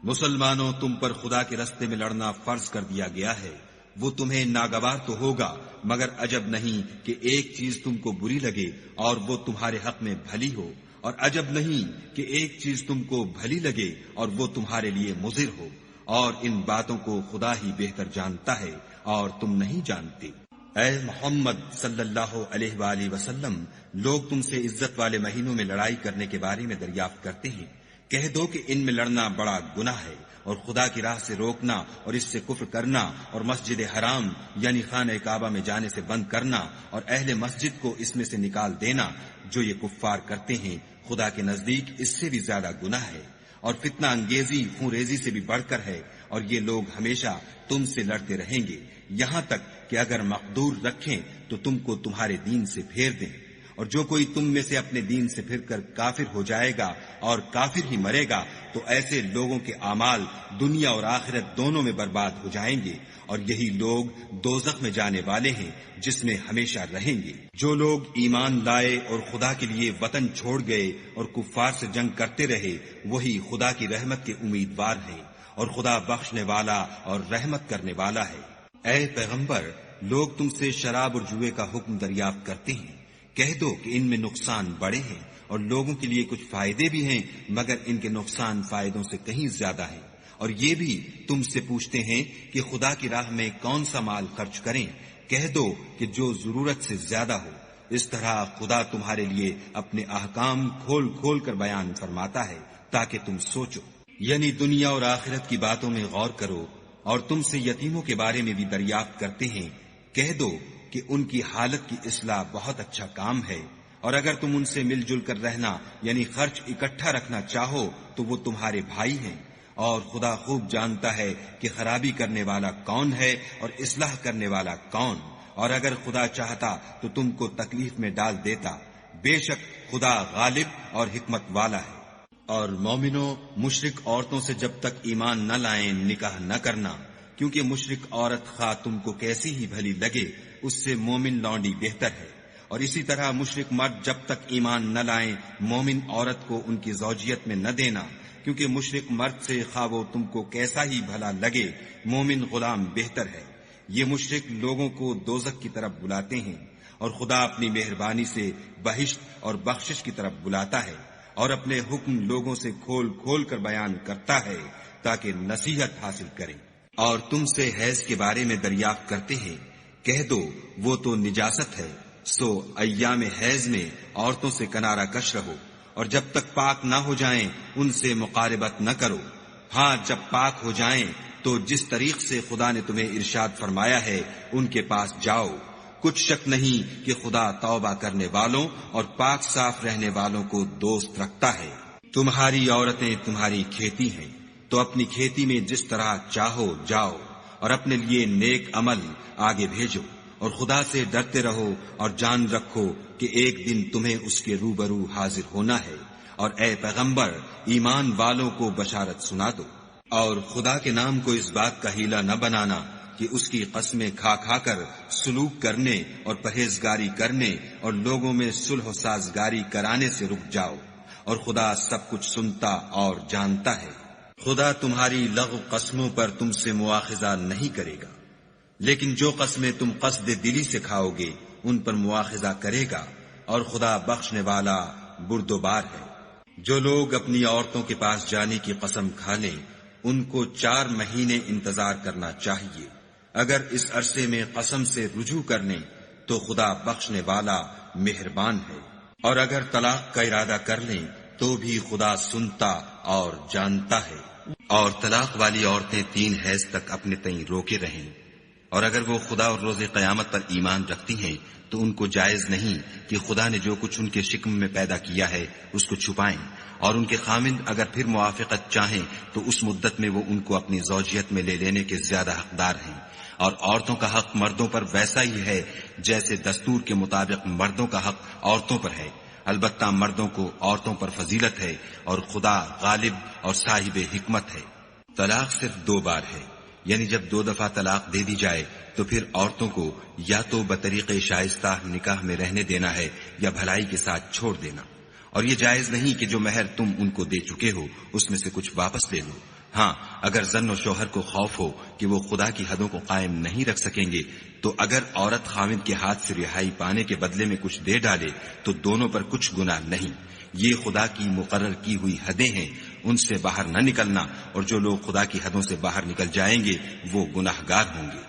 مسلمانوں، تم پر خدا کے رستے میں لڑنا فرض کر دیا گیا ہے، وہ تمہیں ناگوار تو ہوگا، مگر عجب نہیں کہ ایک چیز تم کو بری لگے اور وہ تمہارے حق میں بھلی ہو، اور عجب نہیں کہ ایک چیز تم کو بھلی لگے اور وہ تمہارے لیے مضر ہو، اور ان باتوں کو خدا ہی بہتر جانتا ہے اور تم نہیں جانتے۔ اے محمد صلی اللہ علیہ وآلہ وسلم، لوگ تم سے عزت والے مہینوں میں لڑائی کرنے کے بارے میں دریافت کرتے ہیں۔ کہہ دو کہ ان میں لڑنا بڑا گناہ ہے، اور خدا کی راہ سے روکنا اور اس سے کفر کرنا اور مسجد حرام یعنی خانہ کعبہ میں جانے سے بند کرنا اور اہل مسجد کو اس میں سے نکال دینا، جو یہ کفار کرتے ہیں خدا کے نزدیک اس سے بھی زیادہ گناہ ہے، اور فتنہ انگیزی خون ریزی سے بھی بڑھ کر ہے، اور یہ لوگ ہمیشہ تم سے لڑتے رہیں گے، یہاں تک کہ اگر مقدور رکھیں تو تم کو تمہارے دین سے پھیر دیں۔ اور جو کوئی تم میں سے اپنے دین سے پھر کر کافر ہو جائے گا اور کافر ہی مرے گا تو ایسے لوگوں کے اعمال دنیا اور آخرت دونوں میں برباد ہو جائیں گے، اور یہی لوگ دوزخ میں جانے والے ہیں جس میں ہمیشہ رہیں گے۔ جو لوگ ایمان لائے اور خدا کے لیے وطن چھوڑ گئے اور کفار سے جنگ کرتے رہے وہی خدا کی رحمت کے امیدوار ہیں، اور خدا بخشنے والا اور رحمت کرنے والا ہے۔ اے پیغمبر، لوگ تم سے شراب اور جوئے کا حکم دریافت کرتے ہیں، کہہ دو کہ ان میں نقصان بڑے ہیں اور لوگوں کے لیے کچھ فائدے بھی ہیں، مگر ان کے نقصان فائدوں سے کہیں زیادہ ہے۔ اور یہ بھی تم سے پوچھتے ہیں کہ خدا کی راہ میں کون سا مال خرچ کریں، کہہ دو کہ جو ضرورت سے زیادہ ہو۔ اس طرح خدا تمہارے لیے اپنے احکام کھول کھول کر بیان فرماتا ہے تاکہ تم سوچو، یعنی دنیا اور آخرت کی باتوں میں غور کرو۔ اور تم سے یتیموں کے بارے میں بھی دریافت کرتے ہیں، کہہ دو کہ ان کی حالت کی اصلاح بہت اچھا کام ہے، اور اگر تم ان سے مل جل کر رہنا یعنی خرچ اکٹھا رکھنا چاہو تو وہ تمہارے بھائی ہیں، اور خدا خوب جانتا ہے کہ خرابی کرنے والا کون ہے اور اصلاح کرنے والا کون۔ اور اگر خدا چاہتا تو تم کو تکلیف میں ڈال دیتا، بے شک خدا غالب اور حکمت والا ہے۔ اور مومنوں، مشرک عورتوں سے جب تک ایمان نہ لائیں نکاح نہ کرنا، کیونکہ مشرک عورت خواہ تم کو کیسی ہی بھلی لگے اس سے مومن لونڈی بہتر ہے۔ اور اسی طرح مشرک مرد جب تک ایمان نہ لائیں مومن عورت کو ان کی زوجیت میں نہ دینا، کیونکہ مشرک مرد سے خواہ وہ تم کو کیسا ہی بھلا لگے مومن غلام بہتر ہے۔ یہ مشرک لوگوں کو دوزخ کی طرف بلاتے ہیں، اور خدا اپنی مہربانی سے بہشت اور بخشش کی طرف بلاتا ہے، اور اپنے حکم لوگوں سے کھول کھول کر بیان کرتا ہے تاکہ نصیحت حاصل کریں۔ اور تم سے حیض کے بارے میں دریافت کرتے ہیں، کہہ دو وہ تو نجاست ہے، سو ایام حیض میں عورتوں سے کنارہ کش رہو، اور جب تک پاک نہ ہو جائیں ان سے مقاربت نہ کرو۔ ہاں جب پاک ہو جائیں تو جس طریق سے خدا نے تمہیں ارشاد فرمایا ہے ان کے پاس جاؤ۔ کچھ شک نہیں کہ خدا توبہ کرنے والوں اور پاک صاف رہنے والوں کو دوست رکھتا ہے۔ تمہاری عورتیں تمہاری کھیتی ہیں، تو اپنی کھیتی میں جس طرح چاہو جاؤ، اور اپنے لیے نیک عمل آگے بھیجو، اور خدا سے ڈرتے رہو، اور جان رکھو کہ ایک دن تمہیں اس کے روبرو حاضر ہونا ہے۔ اور اے پیغمبر، ایمان والوں کو بشارت سنا دو، اور خدا کے نام کو اس بات کا ہیلہ نہ بنانا کہ اس کی قسمیں کھا کھا کر سلوک کرنے اور پرہیزگاری کرنے اور لوگوں میں صلح و سازگاری کرانے سے رک جاؤ، اور خدا سب کچھ سنتا اور جانتا ہے۔ خدا تمہاری لغو قسموں پر تم سے مواخذہ نہیں کرے گا، لیکن جو قسمیں تم قصد دلی سے کھاؤ گے ان پر مواخذہ کرے گا، اور خدا بخشنے والا بردبار ہے۔ جو لوگ اپنی عورتوں کے پاس جانے کی قسم کھا لیں ان کو 4 مہینے انتظار کرنا چاہیے۔ اگر اس عرصے میں قسم سے رجوع کر لیں تو خدا بخشنے والا مہربان ہے، اور اگر طلاق کا ارادہ کر لیں تو بھی خدا سنتا اور جانتا ہے۔ اور طلاق والی عورتیں 3 حیض تک اپنے تئیں روکے رہیں، اور اگر وہ خدا اور روز قیامت پر ایمان رکھتی ہیں تو ان کو جائز نہیں کہ خدا نے جو کچھ ان کے شکم میں پیدا کیا ہے اس کو چھپائیں، اور ان کے خامند اگر پھر موافقت چاہیں تو اس مدت میں وہ ان کو اپنی زوجیت میں لے لینے کے زیادہ حقدار ہیں۔ اور عورتوں کا حق مردوں پر ویسا ہی ہے جیسے دستور کے مطابق مردوں کا حق عورتوں پر ہے، البتہ مردوں کو عورتوں پر فضیلت ہے، اور خدا غالب اور صاحب حکمت ہے۔ طلاق صرف 2 بار ہے، یعنی جب 2 دفعہ طلاق دے دی جائے تو پھر عورتوں کو یا تو بطریق شائستہ نکاح میں رہنے دینا ہے یا بھلائی کے ساتھ چھوڑ دینا، اور یہ جائز نہیں کہ جو مہر تم ان کو دے چکے ہو اس میں سے کچھ واپس لے لو۔ ہاں اگر زن و شوہر کو خوف ہو کہ وہ خدا کی حدوں کو قائم نہیں رکھ سکیں گے تو اگر عورت خاوند کے ہاتھ سے رہائی پانے کے بدلے میں کچھ دے ڈالے تو دونوں پر کچھ گناہ نہیں۔ یہ خدا کی مقرر کی ہوئی حدیں ہیں، ان سے باہر نہ نکلنا، اور جو لوگ خدا کی حدوں سے باہر نکل جائیں گے وہ گناہگار ہوں گے۔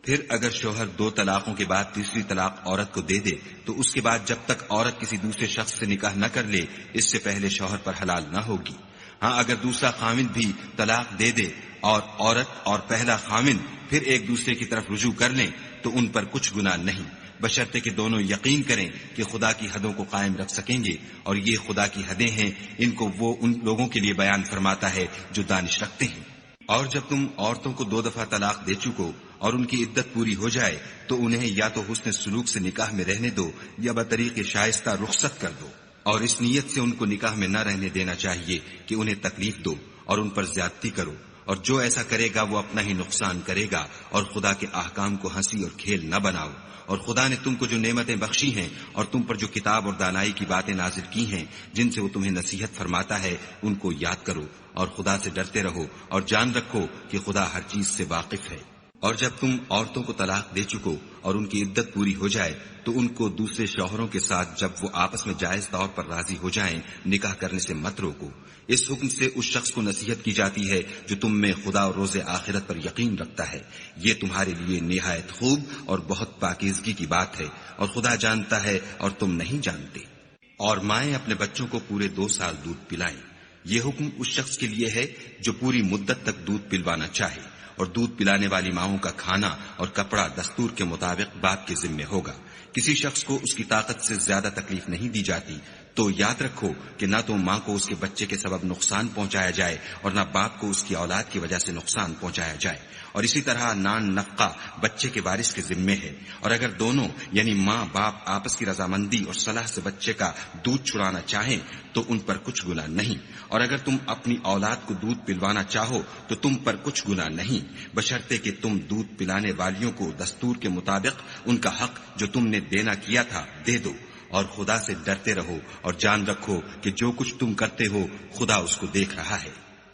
پھر اگر شوہر 2 طلاقوں کے بعد تیسری طلاق عورت کو دے دے تو اس کے بعد جب تک عورت کسی دوسرے شخص سے نکاح نہ کر لے اس سے پہلے شوہر پر حلال نہ ہوگی۔ ہاں اگر دوسرا خامند بھی طلاق دے دے اور عورت اور پہلا خامند پھر ایک دوسرے کی طرف رجوع کر لیں تو ان پر کچھ گناہ نہیں، بشرطے کہ دونوں یقین کریں کہ خدا کی حدوں کو قائم رکھ سکیں گے، اور یہ خدا کی حدیں ہیں، ان کو وہ ان لوگوں کے لیے بیان فرماتا ہے جو دانش رکھتے ہیں۔ اور جب تم عورتوں کو 2 دفعہ طلاق دے چکو اور ان کی عدت پوری ہو جائے تو انہیں یا تو حسن سلوک سے نکاح میں رہنے دو یا بطریق شائستہ رخصت کر دو، اور اس نیت سے ان کو نکاح میں نہ رہنے دینا چاہیے کہ انہیں تکلیف دو اور ان پر زیادتی کرو، اور جو ایسا کرے گا وہ اپنا ہی نقصان کرے گا، اور خدا کے احکام کو ہنسی اور کھیل نہ بناؤ۔ اور خدا نے تم کو جو نعمتیں بخشی ہیں اور تم پر جو کتاب اور دانائی کی باتیں نازل کی ہیں جن سے وہ تمہیں نصیحت فرماتا ہے، ان کو یاد کرو اور خدا سے ڈرتے رہو، اور جان رکھو کہ خدا ہر چیز سے واقف ہے۔ اور جب تم عورتوں کو طلاق دے چکو اور ان کی عدت پوری ہو جائے تو ان کو دوسرے شوہروں کے ساتھ جب وہ آپس میں جائز طور پر راضی ہو جائیں نکاح کرنے سے مت روکو۔ اس حکم سے اس شخص کو نصیحت کی جاتی ہے جو تم میں خدا اور روز آخرت پر یقین رکھتا ہے، یہ تمہارے لیے نہایت خوب اور بہت پاکیزگی کی بات ہے، اور خدا جانتا ہے اور تم نہیں جانتے۔ اور مائیں اپنے بچوں کو پورے 2 سال دودھ پلائیں۔ یہ حکم اس شخص کے لیے ہے جو پوری مدت تک دودھ پلوانا چاہے، اور دودھ پلانے والی ماؤں کا کھانا اور کپڑا دستور کے مطابق باپ کے ذمے ہوگا۔ کسی شخص کو اس کی طاقت سے زیادہ تکلیف نہیں دی جاتی، تو یاد رکھو کہ نہ تو ماں کو اس کے بچے کے سبب نقصان پہنچایا جائے اور نہ باپ کو اس کی اولاد کی وجہ سے نقصان پہنچایا جائے، اور اسی طرح نان نفقہ بچے کے وارث کے ذمے ہے۔ اور اگر دونوں یعنی ماں باپ آپس کی رضامندی اور صلاح سے بچے کا دودھ چھڑانا چاہیں تو ان پر کچھ گناہ نہیں، اور اگر تم اپنی اولاد کو دودھ پلوانا چاہو تو تم پر کچھ گناہ نہیں، بشرطے کہ تم دودھ پلانے والیوں کو دستور کے مطابق ان کا حق جو تم نے دینا کیا تھا دے دو۔ اور خدا سے ڈرتے رہو اور جان رکھو کہ جو کچھ تم کرتے ہو خدا اس کو دیکھ رہا ہے۔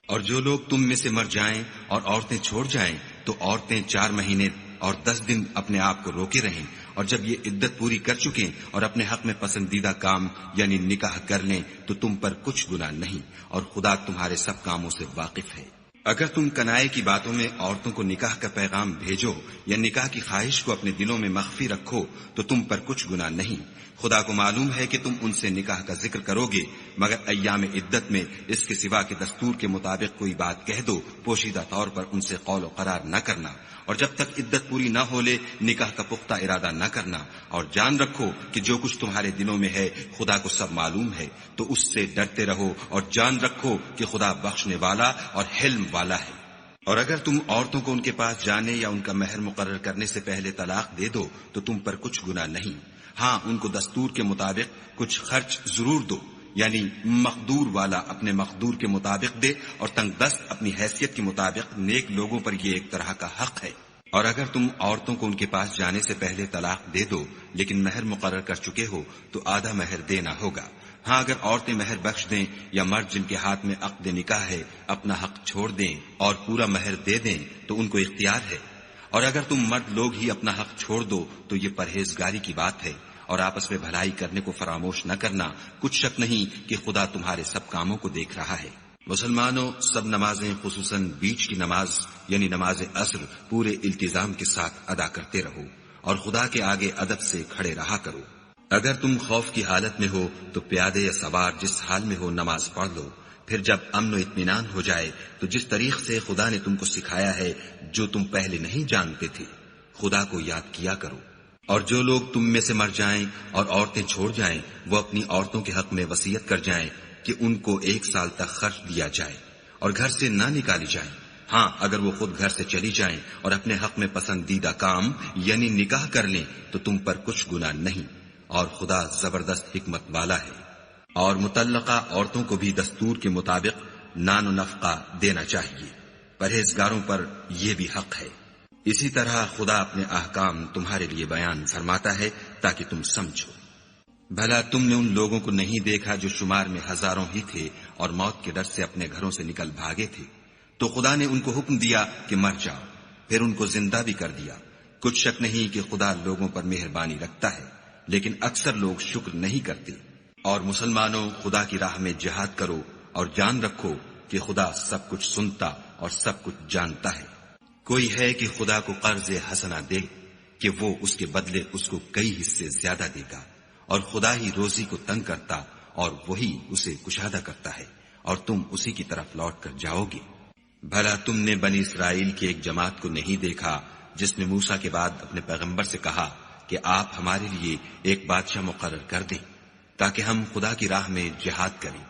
اور جو لوگ تم میں سے مر جائیں اور عورتیں چھوڑ جائیں تو عورتیں 4 مہینے اور 10 دن اپنے آپ کو روکے رہیں، اور جب یہ عدت پوری کر چکیں اور اپنے حق میں پسندیدہ کام یعنی نکاح کر لیں تو تم پر کچھ گناہ نہیں، اور خدا تمہارے سب کاموں سے واقف ہے۔ اگر تم کنائے کی باتوں میں عورتوں کو نکاح کا پیغام بھیجو یا نکاح کی خواہش کو اپنے دلوں میں مخفی رکھو تو تم پر کچھ گناہ نہیں۔ خدا کو معلوم ہے کہ تم ان سے نکاح کا ذکر کرو گے، مگر ایام عدت میں اس کے سوا کہ دستور کے مطابق کوئی بات کہہ دو، پوشیدہ طور پر ان سے قول و قرار نہ کرنا، اور جب تک عدت پوری نہ ہو لے نکاح کا پختہ ارادہ نہ کرنا۔ اور جان رکھو کہ جو کچھ تمہارے دلوں میں ہے خدا کو سب معلوم ہے، تو اس سے ڈرتے رہو اور جان رکھو کہ خدا بخشنے والا اور حلم والا ہے۔ اور اگر تم عورتوں کو ان کے پاس جانے یا ان کا مہر مقرر کرنے سے پہلے طلاق دے دو تو تم پر کچھ گناہ نہیں، ہاں ان کو دستور کے مطابق کچھ خرچ ضرور دو، یعنی مقدور والا اپنے مقدور کے مطابق دے اور تنگ دست اپنی حیثیت کے مطابق۔ نیک لوگوں پر یہ ایک طرح کا حق ہے۔ اور اگر تم عورتوں کو ان کے پاس جانے سے پہلے طلاق دے دو لیکن مہر مقرر کر چکے ہو تو آدھا مہر دینا ہوگا۔ ہاں اگر عورتیں مہر بخش دیں یا مرد جن کے ہاتھ میں عقد نکاح ہے اپنا حق چھوڑ دیں اور پورا مہر دے دیں تو ان کو اختیار ہے۔ اور اگر تم مرد لوگ ہی اپنا حق چھوڑ دو تو یہ پرہیزگاری کی بات ہے، اور آپس میں بھلائی کرنے کو فراموش نہ کرنا، کچھ شک نہیں کہ خدا تمہارے سب کاموں کو دیکھ رہا ہے۔ مسلمانوں، سب نمازیں خصوصاً بیچ کی نماز یعنی نماز عصر پورے التزام کے ساتھ ادا کرتے رہو، اور خدا کے آگے ادب سے کھڑے رہا کرو۔ اگر تم خوف کی حالت میں ہو تو پیادے یا سوار جس حال میں ہو نماز پڑھ لو، پھر جب امن و اطمینان ہو جائے تو جس طریق سے خدا نے تم کو سکھایا ہے جو تم پہلے نہیں جانتے تھے خدا کو یاد کیا کرو۔ اور جو لوگ تم میں سے مر جائیں اور عورتیں چھوڑ جائیں وہ اپنی عورتوں کے حق میں وصیت کر جائیں کہ ان کو 1 سال تک خرچ دیا جائے اور گھر سے نہ نکالی جائیں، ہاں اگر وہ خود گھر سے چلی جائیں اور اپنے حق میں پسندیدہ کام یعنی نکاح کر لیں تو تم پر کچھ گناہ نہیں، اور خدا زبردست حکمت والا ہے۔ اور مطلقہ عورتوں کو بھی دستور کے مطابق نان و نفقہ دینا چاہیے، پرہیزگاروں پر یہ بھی حق ہے۔ اسی طرح خدا اپنے احکام تمہارے لیے بیان فرماتا ہے تاکہ تم سمجھو۔ بھلا تم نے ان لوگوں کو نہیں دیکھا جو شمار میں ہزاروں ہی تھے اور موت کے ڈر سے اپنے گھروں سے نکل بھاگے تھے، تو خدا نے ان کو حکم دیا کہ مر جاؤ، پھر ان کو زندہ بھی کر دیا۔ کچھ شک نہیں کہ خدا لوگوں پر مہربانی رکھتا ہے، لیکن اکثر لوگ شکر نہیں کرتے۔ اور مسلمانوں، خدا کی راہ میں جہاد کرو اور جان رکھو کہ خدا سب کچھ سنتا اور سب کچھ جانتا ہے۔ کوئی ہے کہ خدا کو قرض حسنہ دے کہ وہ اس کے بدلے اس کو کئی حصے زیادہ دے گا، اور خدا ہی روزی کو تنگ کرتا اور وہی اسے کشادہ کرتا ہے، اور تم اسی کی طرف لوٹ کر جاؤ گے۔ بھلا تم نے بنی اسرائیل کی ایک جماعت کو نہیں دیکھا جس نے موسیٰ کے بعد اپنے پیغمبر سے کہا کہ آپ ہمارے لیے ایک بادشاہ مقرر کر دیں تاکہ ہم خدا کی راہ میں جہاد کریں۔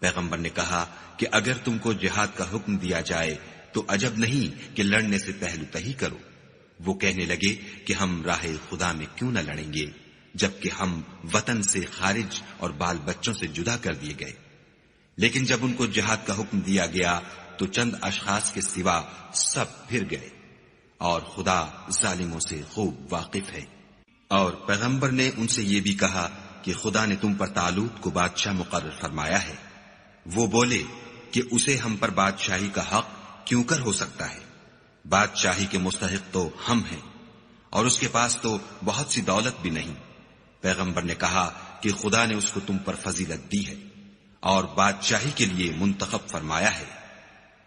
پیغمبر نے کہا کہ اگر تم کو جہاد کا حکم دیا جائے تو عجب نہیں کہ لڑنے سے پہلو تہی کرو۔ وہ کہنے لگے کہ ہم راہ خدا میں کیوں نہ لڑیں گے جبکہ ہم وطن سے خارج اور بال بچوں سے جدا کر دیے گئے۔ لیکن جب ان کو جہاد کا حکم دیا گیا تو چند اشخاص کے سوا سب پھر گئے، اور خدا ظالموں سے خوب واقف ہے۔ اور پیغمبر نے ان سے یہ بھی کہا کہ خدا نے تم پر طالوت کو بادشاہ مقرر فرمایا ہے۔ وہ بولے کہ اسے ہم پر بادشاہی کا حق کیوں کر ہو سکتا ہے؟ بادشاہی کے مستحق تو ہم ہیں، اور اس کے پاس تو بہت سی دولت بھی نہیں۔ پیغمبر نے کہا کہ خدا نے اس کو تم پر فضیلت دی ہے اور بادشاہی کے لیے منتخب فرمایا ہے۔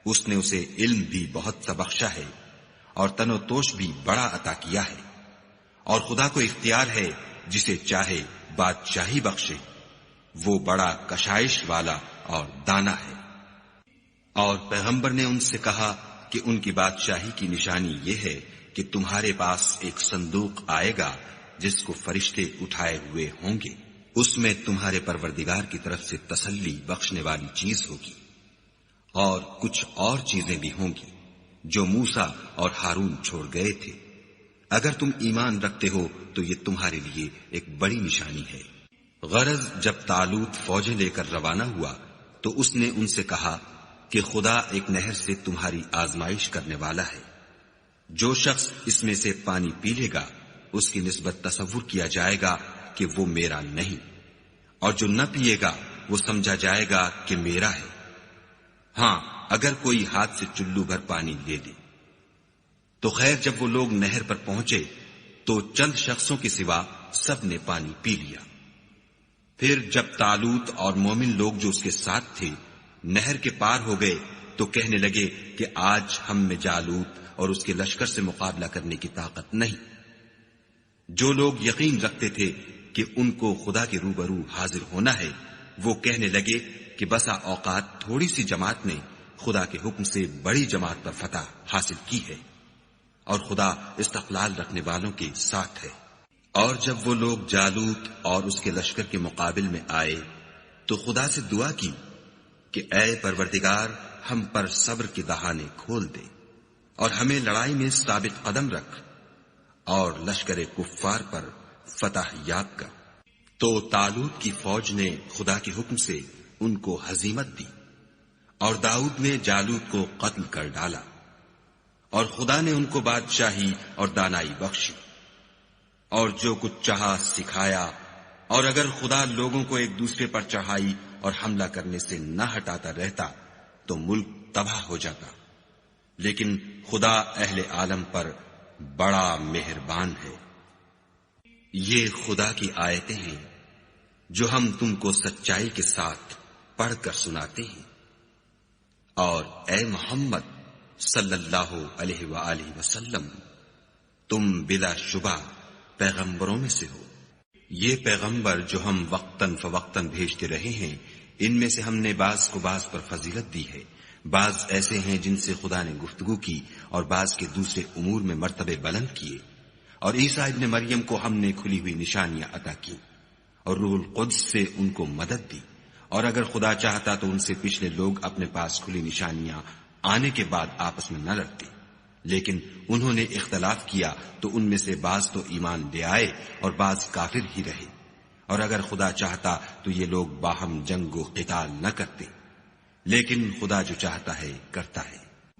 اس نے اسے علم بھی بہت سا بخشا ہے اور تن و توش بھی بڑا عطا کیا ہے، اور خدا کو اختیار ہے جسے چاہے بادشاہی بخشے۔ وہ بڑا کشائش والا اور دانا ہے۔ اور پیغمبر نے ان سے کہا کہ ان کی بادشاہی کی نشانی یہ ہے کہ تمہارے پاس ایک صندوق آئے گا جس کو فرشتے اٹھائے ہوئے ہوں گے، اس میں تمہارے پروردگار کی طرف سے تسلی بخشنے والی چیز ہوگی، اور کچھ اور چیزیں بھی ہوں گی جو موسیٰ اور ہارون چھوڑ گئے تھے۔ اگر تم ایمان رکھتے ہو تو یہ تمہارے لیے ایک بڑی نشانی ہے۔ غرض جب طالوت فوجیں لے کر روانہ ہوا تو اس نے ان سے کہا کہ خدا ایک نہر سے تمہاری آزمائش کرنے والا ہے۔ جو شخص اس میں سے پانی پی لے گا اس کی نسبت تصور کیا جائے گا کہ وہ میرا نہیں، اور جو نہ پیے گا وہ سمجھا جائے گا کہ میرا ہے۔ ہاں، اگر کوئی ہاتھ سے چلو بھر پانی لے لے تو خیر، جب وہ لوگ نہر پر پہنچے تو چند شخصوں کے سوا سب نے پانی پی لیا۔ پھر جب طالوت اور مومن لوگ جو اس کے ساتھ تھے نہر کے پار ہو گئے تو کہنے لگے کہ آج ہم میں جالوت اور اس کے لشکر سے مقابلہ کرنے کی طاقت نہیں۔ جو لوگ یقین رکھتے تھے کہ ان کو خدا کے روبرو حاضر ہونا ہے وہ کہنے لگے کہ بسا اوقات تھوڑی سی جماعت نے خدا کے حکم سے بڑی جماعت پر فتح حاصل کی ہے، اور خدا استقلال رکھنے والوں کے ساتھ ہے۔ اور جب وہ لوگ جالوت اور اس کے لشکر کے مقابل میں آئے تو خدا سے دعا کی کہ اے پروردگار، ہم پر صبر کے دہانے کھول دے اور ہمیں لڑائی میں ثابت قدم رکھ اور لشکر کفار پر فتح یاب کر۔ تو طالوت کی فوج نے خدا کے حکم سے ان کو ہزیمت دی، اور داؤد نے جالوت کو قتل کر ڈالا، اور خدا نے ان کو بادشاہی اور دانائی بخشی، اور جو کچھ چاہا سکھایا۔ اور اگر خدا لوگوں کو ایک دوسرے پر چڑھائی اور حملہ کرنے سے نہ ہٹاتا رہتا تو ملک تباہ ہو جاتا، لیکن خدا اہل عالم پر بڑا مہربان ہے۔ یہ خدا کی آیتیں ہیں جو ہم تم کو سچائی کے ساتھ پڑھ کر سناتے ہیں۔ اور اے محمد صلی اللہ علیہ وآلہ وسلم، تم بلا شبہ پیغمبروں میں سے ہو۔ یہ پیغمبر جو ہم وقتاً فوقتاً بھیجتے رہے ہیں، ان میں سے ہم نے بعض کو بعض پر فضیلت دی ہے۔ بعض ایسے ہیں جن سے خدا نے گفتگو کی اور بعض کے دوسرے امور میں مرتبے بلند کیے، اور عیسیٰ ابن مریم کو ہم نے کھلی ہوئی نشانیاں عطا کی اور روح القدس سے ان کو مدد دی، اور اگر خدا چاہتا تو ان سے پچھلے لوگ اپنے پاس کھلی نشانیاں آنے کے بعد آپس میں نہ لڑتے، لیکن انہوں نے اختلاف کیا تو ان میں سے بعض تو ایمان لے آئے اور بعض کافر ہی رہے، اور اگر خدا چاہتا تو یہ لوگ باہم جنگ و قتال نہ کرتے، لیکن خدا جو چاہتا ہے کرتا ہے۔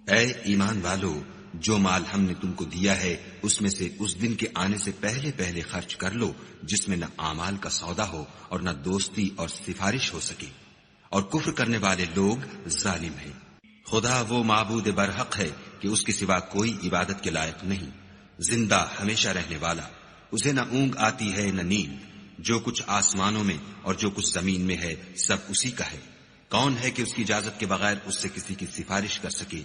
اے ایمان والو، جو مال ہم نے تم کو دیا ہے اس میں سے اس دن کے آنے سے پہلے پہلے خرچ کر لو جس میں نہ اعمال کا سودا ہو اور نہ دوستی اور سفارش ہو سکے، اور کفر کرنے والے لوگ ظالم ہیں۔ خدا وہ معبود برحق ہے کہ اس کے سوا کوئی عبادت کے لائق نہیں، زندہ ہمیشہ رہنے والا، اسے نہ اونگ آتی ہے نہ نیند، جو کچھ آسمانوں میں اور جو کچھ زمین میں ہے سب اسی کا ہے۔ کون ہے کہ اس کی اجازت کے بغیر اس سے کسی کی سفارش کر سکے؟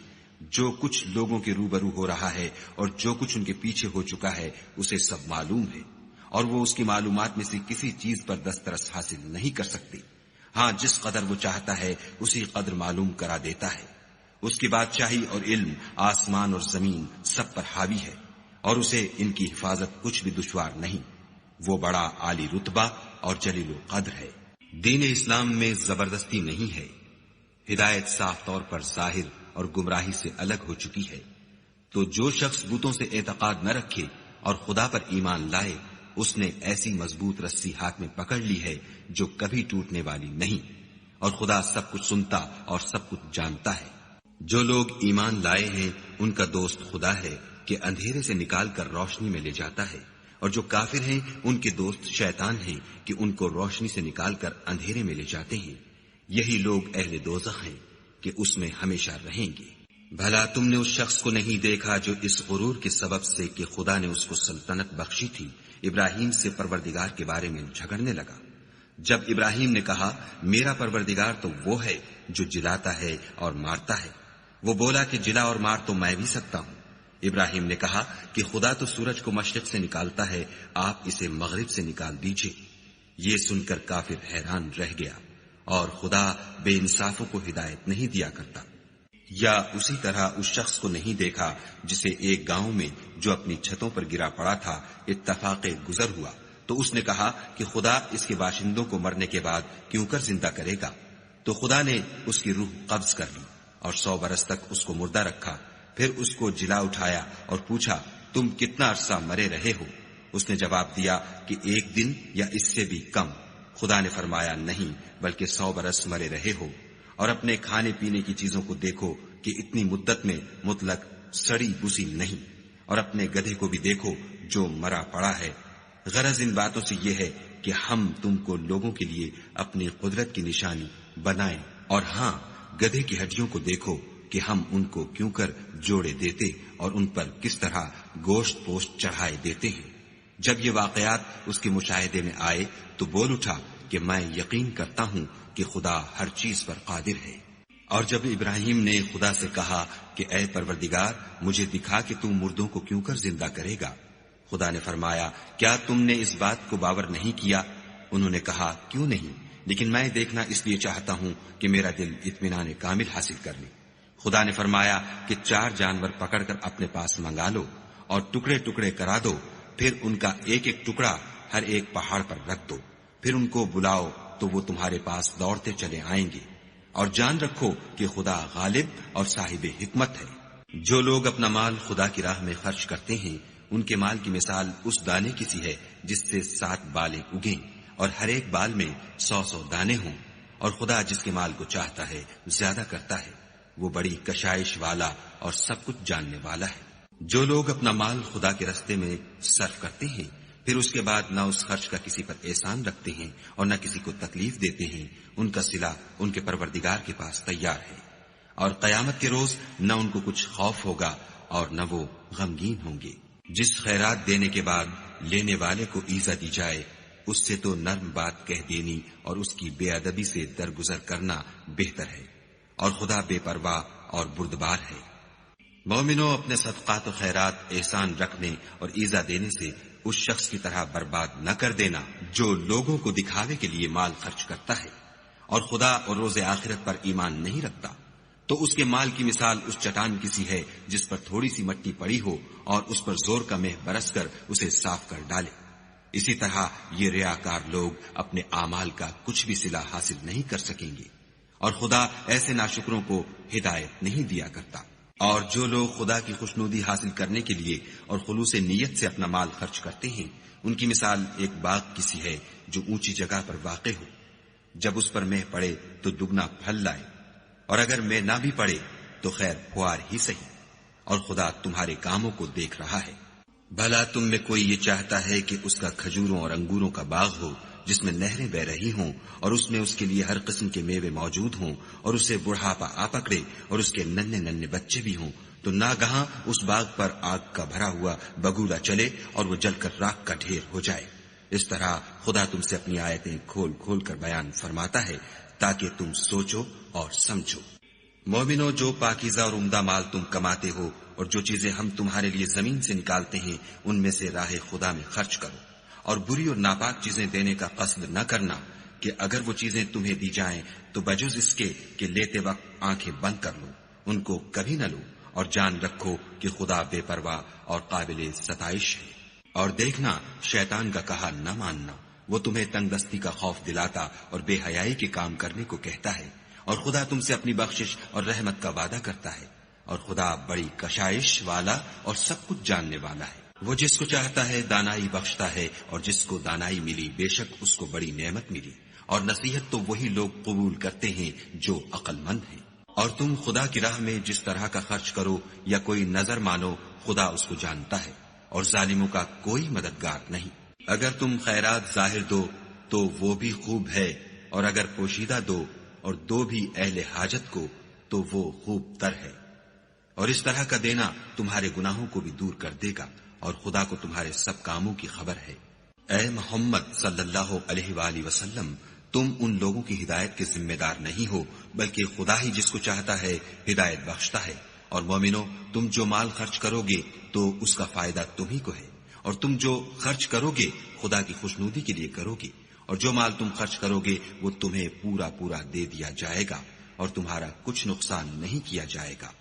جو کچھ لوگوں کے روبرو ہو رہا ہے اور جو کچھ ان کے پیچھے ہو چکا ہے اسے سب معلوم ہے، اور وہ اس کی معلومات میں سے کسی چیز پر دسترس حاصل نہیں کر سکتے۔ ہاں، جس قدر وہ چاہتا ہے اسی قدر معلوم کرا دیتا ہے۔ اس کی بادشاہی اور علم آسمان اور زمین سب پر حاوی ہے، اور اسے ان کی حفاظت کچھ بھی دشوار نہیں۔ وہ بڑا عالی رتبہ اور جلیل القدر ہے۔ دین اسلام میں زبردستی نہیں ہے، ہدایت صاف طور پر ظاہر اور گمراہی سے الگ ہو چکی ہے۔ تو جو شخص بتوں سے اعتقاد نہ رکھے اور خدا پر ایمان لائے، اس نے ایسی مضبوط رسی ہاتھ میں پکڑ لی ہے جو کبھی ٹوٹنے والی نہیں، اور خدا سب کچھ سنتا اور سب کچھ جانتا ہے۔ جو لوگ ایمان لائے ہیں ان کا دوست خدا ہے کہ اندھیرے سے نکال کر روشنی میں لے جاتا ہے، اور جو کافر ہیں ان کے دوست شیطان ہیں کہ ان کو روشنی سے نکال کر اندھیرے میں لے جاتے ہیں۔ یہی لوگ اہل دوزخ ہیں کہ اس میں ہمیشہ رہیں گے۔ بھلا تم نے اس شخص کو نہیں دیکھا جو اس غرور کے سبب سے کہ خدا نے اس کو سلطنت بخشی تھی، ابراہیم سے پروردگار کے بارے میں جھگڑنے لگا؟ جب ابراہیم نے کہا میرا پروردگار تو وہ ہے جو جلاتا ہے اور مارتا ہے، وہ بولا کہ جلا اور مار تو میں بھی سکتا ہوں۔ ابراہیم نے کہا کہ خدا تو سورج کو مشرق سے نکالتا ہے، آپ اسے مغرب سے نکال دیجئے۔ یہ سن کر کافر حیران رہ گیا، اور خدا بے انصافوں کو ہدایت نہیں دیا کرتا۔ یا اسی طرح اس شخص کو نہیں دیکھا جسے ایک گاؤں میں جو اپنی چھتوں پر گرا پڑا تھا اتفاق گزر ہوا، تو اس نے کہا کہ خدا اس کے باشندوں کو مرنے کے بعد کیوں کر زندہ کرے گا؟ تو خدا نے اس کی روح قبض کر لی اور 100 برس تک اس کو مردہ رکھا، پھر اس کو جلا اٹھایا اور پوچھا تم کتنا عرصہ مرے رہے ہو؟ اس نے جواب دیا کہ 1 دن یا اس سے بھی کم۔ خدا نے فرمایا نہیں بلکہ 100 برس مرے رہے ہو، اور اپنے کھانے پینے کی چیزوں کو دیکھو کہ اتنی مدت میں مطلق سڑی بسی نہیں، اور اپنے گدھے کو بھی دیکھو جو مرا پڑا ہے۔ غرض ان باتوں سے یہ ہے کہ ہم تم کو لوگوں کے لیے اپنی قدرت کی نشانی بنائیں، اور ہاں گدھے کی ہڈیوں کو دیکھو کہ ہم ان کو کیوں کر جوڑے دیتے اور ان پر کس طرح گوشت پوشت چڑھائے دیتے ہیں۔ جب یہ واقعات اس کے مشاہدے میں آئے تو بول اٹھا کہ میں یقین کرتا ہوں کہ خدا ہر چیز پر قادر ہے۔ اور جب ابراہیم نے خدا سے کہا کہ اے پروردگار مجھے دکھا کہ تم مردوں کو کیوں کر زندہ کرے گا، خدا نے فرمایا کیا تم نے اس بات کو باور نہیں کیا؟ انہوں نے کہا کیوں نہیں، لیکن میں دیکھنا اس لیے چاہتا ہوں کہ میرا دل اطمینان کامل حاصل کر لے۔ خدا نے فرمایا کہ 4 جانور پکڑ کر اپنے پاس منگا لو اور ٹکڑے ٹکڑے کرا دو، پھر ان کا ایک ایک ٹکڑا ہر ایک پہاڑ پر رکھ دو، پھر ان کو بلاؤ تو وہ تمہارے پاس دوڑتے چلے آئیں گے، اور جان رکھو کہ خدا غالب اور صاحب حکمت ہے۔ جو لوگ اپنا مال خدا کی راہ میں خرچ کرتے ہیں ان کے مال کی مثال اس دانے کی سی ہے جس سے 7 بالیں اگیں اور ہر ایک بال میں 100 دانے ہوں، اور خدا جس کے مال کو چاہتا ہے زیادہ کرتا ہے، وہ بڑی کشائش والا اور سب کچھ جاننے والا ہے۔ جو لوگ اپنا مال خدا کے راستے میں صرف کرتے ہیں پھر اس کے بعد نہ اس خرچ کا کسی پر احسان رکھتے ہیں اور نہ کسی کو تکلیف دیتے ہیں، ان کا صلہ ان کے پروردگار کے پاس تیار ہے، اور قیامت کے روز نہ ان کو کچھ خوف ہوگا اور نہ وہ غمگین ہوں گے۔ جس خیرات دینے کے بعد لینے والے کو ایزا دی جائے اس سے تو نرم بات کہہ دینی اور اس کی بے ادبی سے درگزر کرنا بہتر ہے، اور خدا بے پرواہ اور بردبار ہے۔ مومنوں اپنے صدقات و خیرات احسان رکھنے اور ایزا دینے سے اس شخص کی طرح برباد نہ کر دینا جو لوگوں کو دکھاوے کے لیے مال خرچ کرتا ہے اور خدا اور روز آخرت پر ایمان نہیں رکھتا، تو اس کے مال کی مثال اس چٹان کی سی ہے جس پر تھوڑی سی مٹی پڑی ہو اور اس پر زور کا مہ برس کر اسے صاف کر ڈالے۔ اسی طرح یہ ریاکار لوگ اپنے اعمال کا کچھ بھی صلہ حاصل نہیں کر سکیں گے، اور خدا ایسے ناشکروں کو ہدایت نہیں دیا کرتا۔ اور جو لوگ خدا کی خوشنودی حاصل کرنے کے لیے اور خلوص نیت سے اپنا مال خرچ کرتے ہیں ان کی مثال ایک باغ کی سی ہے جو اونچی جگہ پر واقع ہو، جب اس پر مہ پڑے تو دگنا پھل لائے، اور اگر مہ نہ بھی پڑے تو خیر پھوار ہی سہی، اور خدا تمہارے کاموں کو دیکھ رہا ہے۔ بھلا تم میں کوئی یہ چاہتا ہے کہ اس کا کھجوروں اور انگوروں کا باغ ہو جس میں نہریں بہ رہی ہوں اور اس میں اس کے لیے ہر قسم کے میوے موجود ہوں اور اسے بڑھاپا آ پکڑے اور اس کے ننھے ننھے بچے بھی ہوں، تو ناگہاں اس باغ پر آگ کا بھرا ہوا بگولا چلے اور وہ جل کر راکھ کا ڈھیر ہو جائے؟ اس طرح خدا تم سے اپنی آیتیں کھول کھول کر بیان فرماتا ہے تاکہ تم سوچو اور سمجھو۔ مومنو، جو پاکیزہ اور عمدہ مال تم کماتے ہو اور جو چیزیں ہم تمہارے لیے زمین سے نکالتے ہیں ان میں سے راہ خدا میں خرچ کرو، اور بری اور ناپاک چیزیں دینے کا قصد نہ کرنا کہ اگر وہ چیزیں تمہیں دی جائیں تو بجز اس کے کہ لیتے وقت آنکھیں بند کر لو، ان کو کبھی نہ لو، اور جان رکھو کہ خدا بے پرواہ اور قابل ستائش ہے۔ اور دیکھنا شیطان کا کہا نہ ماننا، وہ تمہیں تنگ دستی کا خوف دلاتا اور بے حیائی کے کام کرنے کو کہتا ہے، اور خدا تم سے اپنی بخشش اور رحمت کا وعدہ کرتا ہے، اور خدا بڑی کشائش والا اور سب کچھ جاننے والا ہے۔ وہ جس کو چاہتا ہے دانائی بخشتا ہے، اور جس کو دانائی ملی بے شک اس کو بڑی نعمت ملی، اور نصیحت تو وہی لوگ قبول کرتے ہیں جو عقل مند ہیں۔ اور تم خدا کی راہ میں جس طرح کا خرچ کرو یا کوئی نظر مانو، خدا اس کو جانتا ہے، اور ظالموں کا کوئی مددگار نہیں۔ اگر تم خیرات ظاہر دو تو وہ بھی خوب ہے، اور اگر پوشیدہ دو اور دو بھی اہل حاجت کو تو وہ خوب تر ہے، اور اس طرح کا دینا تمہارے گناہوں کو بھی دور کر دے گا، اور خدا کو تمہارے سب کاموں کی خبر ہے۔ اے محمد صلی اللہ علیہ وآلہ وسلم، تم ان لوگوں کی ہدایت کے ذمہ دار نہیں ہو، بلکہ خدا ہی جس کو چاہتا ہے ہدایت بخشتا ہے۔ اور مومنو، تم جو مال خرچ کرو گے تو اس کا فائدہ تمہیں کو ہے، اور تم جو خرچ کرو گے خدا کی خوشنودی کے لیے کرو گے، اور جو مال تم خرچ کرو گے وہ تمہیں پورا پورا دے دیا جائے گا، اور تمہارا کچھ نقصان نہیں کیا جائے گا۔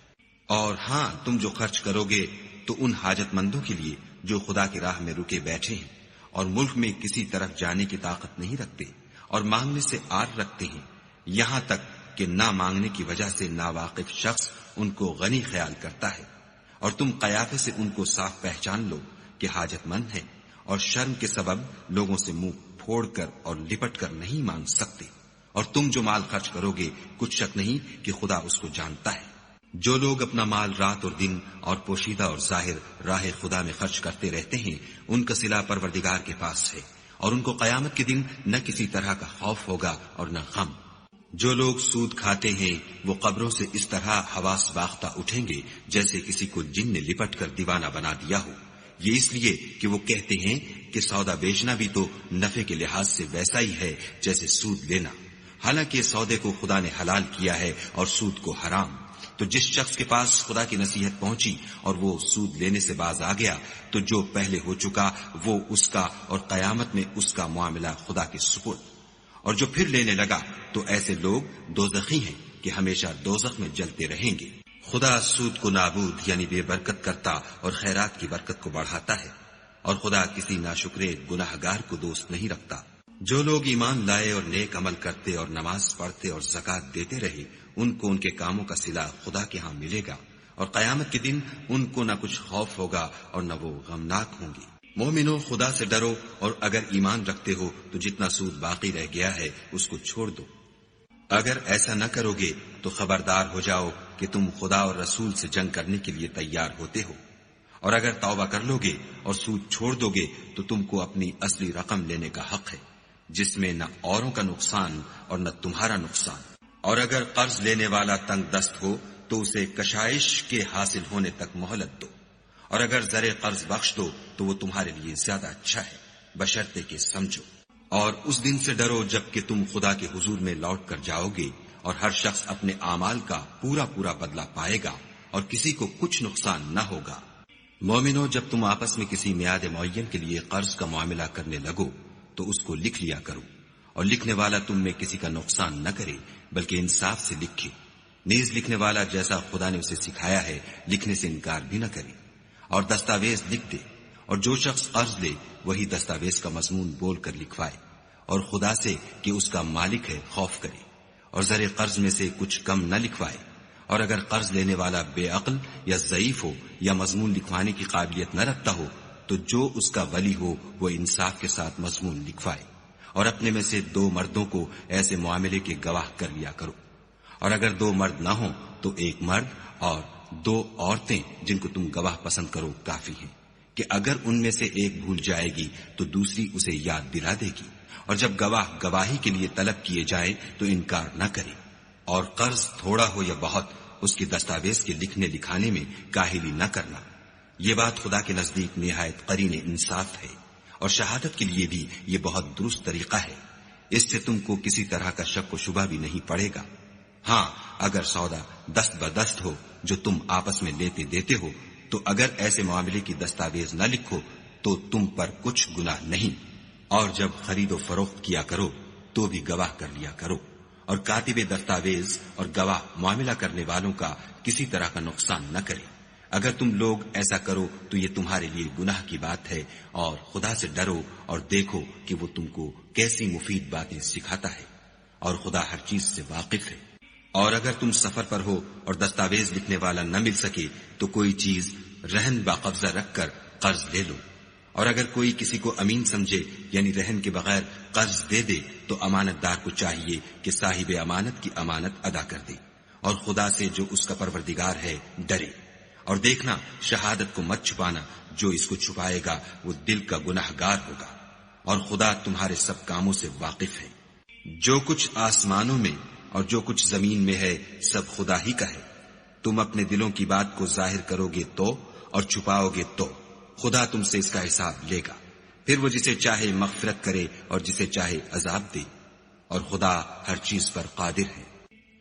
اور ہاں، تم جو خرچ کرو گے تو ان حاجت مندوں کے لیے جو خدا کی راہ میں رکے بیٹھے ہیں اور ملک میں کسی طرف جانے کی طاقت نہیں رکھتے اور مانگنے سے آر رکھتے ہیں، یہاں تک کہ نہ مانگنے کی وجہ سے ناواقف شخص ان کو غنی خیال کرتا ہے، اور تم قیافے سے ان کو صاف پہچان لو کہ حاجت مند ہیں، اور شرم کے سبب لوگوں سے منہ پھوڑ کر اور لپٹ کر نہیں مانگ سکتے۔ اور تم جو مال خرچ کرو گے کچھ شک نہیں کہ خدا اس کو جانتا ہے۔ جو لوگ اپنا مال رات اور دن اور پوشیدہ اور ظاہر راہ خدا میں خرچ کرتے رہتے ہیں، ان کا صلہ پروردگار کے پاس ہے، اور ان کو قیامت کے دن نہ کسی طرح کا خوف ہوگا اور نہ غم۔ جو لوگ سود کھاتے ہیں وہ قبروں سے اس طرح حواس باختہ اٹھیں گے جیسے کسی کو جن نے لپٹ کر دیوانہ بنا دیا ہو، یہ اس لیے کہ وہ کہتے ہیں کہ سودا بیچنا بھی تو نفع کے لحاظ سے ویسا ہی ہے جیسے سود لینا، حالانکہ سودے کو خدا نے حلال کیا ہے اور سود کو حرام۔ تو جس شخص کے پاس خدا کی نصیحت پہنچی اور وہ سود لینے سے باز آ گیا تو جو پہلے ہو چکا وہ اس کا، اور قیامت میں اس کا معاملہ خدا کے سپرد۔ اور جو پھر لینے لگا تو ایسے لوگ دوزخی ہیں کہ ہمیشہ دوزخ میں جلتے رہیں گے۔ خدا سود کو نابود یعنی بے برکت کرتا اور خیرات کی برکت کو بڑھاتا ہے، اور خدا کسی ناشکرے گناہ گار کو دوست نہیں رکھتا۔ جو لوگ ایمان لائے اور نیک عمل کرتے اور نماز پڑھتے اور زکوٰۃ دیتے رہے، ان کو ان کے کاموں کا صلہ خدا کے ہاں ملے گا، اور قیامت کے دن ان کو نہ کچھ خوف ہوگا اور نہ وہ غمناک ہوں گے۔ مومنو، خدا سے ڈرو، اور اگر ایمان رکھتے ہو تو جتنا سود باقی رہ گیا ہے اس کو چھوڑ دو۔ اگر ایسا نہ کرو گے تو خبردار ہو جاؤ کہ تم خدا اور رسول سے جنگ کرنے کے لیے تیار ہوتے ہو، اور اگر توبہ کر لو گے اور سود چھوڑ دو گے تو تم کو اپنی اصلی رقم لینے کا حق ہے، جس میں نہ اوروں کا نقصان اور نہ تمہارا نقصان۔ اور اگر قرض لینے والا تنگ دست ہو تو اسے کشائش کے حاصل ہونے تک مہلت دو، اور اگر زر قرض بخش دو تو وہ تمہارے لیے زیادہ اچھا ہے، بشرطے کہ سمجھو۔ اور اس دن سے ڈرو جب کہ تم خدا کے حضور میں لوٹ کر جاؤ گے، اور ہر شخص اپنے اعمال کا پورا پورا بدلہ پائے گا، اور کسی کو کچھ نقصان نہ ہوگا۔ مومنو، جب تم آپس میں کسی میعاد معین کے لیے قرض کا معاملہ کرنے لگو تو اس کو لکھ لیا کرو، اور لکھنے والا تم میں کسی کا نقصان نہ کرے بلکہ انصاف سے لکھے۔ نیز لکھنے والا جیسا خدا نے اسے سکھایا ہے لکھنے سے انکار بھی نہ کرے، اور دستاویز لکھ دے، اور جو شخص قرض لے وہی دستاویز کا مضمون بول کر لکھوائے، اور خدا سے کہ اس کا مالک ہے خوف کرے، اور زر قرض میں سے کچھ کم نہ لکھوائے۔ اور اگر قرض لینے والا بے عقل یا ضعیف ہو یا مضمون لکھوانے کی قابلیت نہ رکھتا ہو تو جو اس کا ولی ہو وہ انصاف کے ساتھ مضمون لکھوائے، اور اپنے میں سے 2 مردوں کو ایسے معاملے کے گواہ کر لیا کرو، اور اگر 2 مرد نہ ہوں تو 1 مرد اور 2 عورتیں جن کو تم گواہ پسند کرو کافی ہیں، کہ اگر ان میں سے ایک بھول جائے گی تو دوسری اسے یاد دلا دے گی، اور جب گواہ گواہی کے لیے طلب کیے جائیں تو انکار نہ کرے۔ اور قرض تھوڑا ہو یا بہت اس کی دستاویز کے لکھنے لکھانے میں کاہلی نہ کرنا، یہ بات خدا کے نزدیک نہایت قرین انصاف ہے، اور شہادت کے لیے بھی یہ بہت درست طریقہ ہے، اس سے تم کو کسی طرح کا شک و شبہ بھی نہیں پڑے گا۔ ہاں، اگر سودا دست بدست ہو جو تم آپس میں لیتے دیتے ہو تو اگر ایسے معاملے کی دستاویز نہ لکھو تو تم پر کچھ گناہ نہیں، اور جب خرید و فروخت کیا کرو تو بھی گواہ کر لیا کرو، اور کاتب دستاویز اور گواہ معاملہ کرنے والوں کا کسی طرح کا نقصان نہ کرے۔ اگر تم لوگ ایسا کرو تو یہ تمہارے لیے گناہ کی بات ہے، اور خدا سے ڈرو اور دیکھو کہ وہ تم کو کیسی مفید باتیں سکھاتا ہے، اور خدا ہر چیز سے واقف ہے۔ اور اگر تم سفر پر ہو اور دستاویز لکھنے والا نہ مل سکے تو کوئی چیز رہن با قبضہ رکھ کر قرض لے لو، اور اگر کوئی کسی کو امین سمجھے یعنی رہن کے بغیر قرض دے دے تو امانت دار کو چاہیے کہ صاحب امانت کی امانت ادا کر دے اور خدا سے جو اس کا پروردگار ہے ڈرے، اور دیکھنا شہادت کو مت چھپانا، جو اس کو چھپائے گا وہ دل کا گناہگار ہوگا، اور خدا تمہارے سب کاموں سے واقف ہے۔ جو کچھ آسمانوں میں اور جو کچھ زمین میں ہے سب خدا ہی کا ہے، تم اپنے دلوں کی بات کو ظاہر کرو گے تو اور چھپاؤ گے تو خدا تم سے اس کا حساب لے گا، پھر وہ جسے چاہے مغفرت کرے اور جسے چاہے عذاب دے، اور خدا ہر چیز پر قادر ہے۔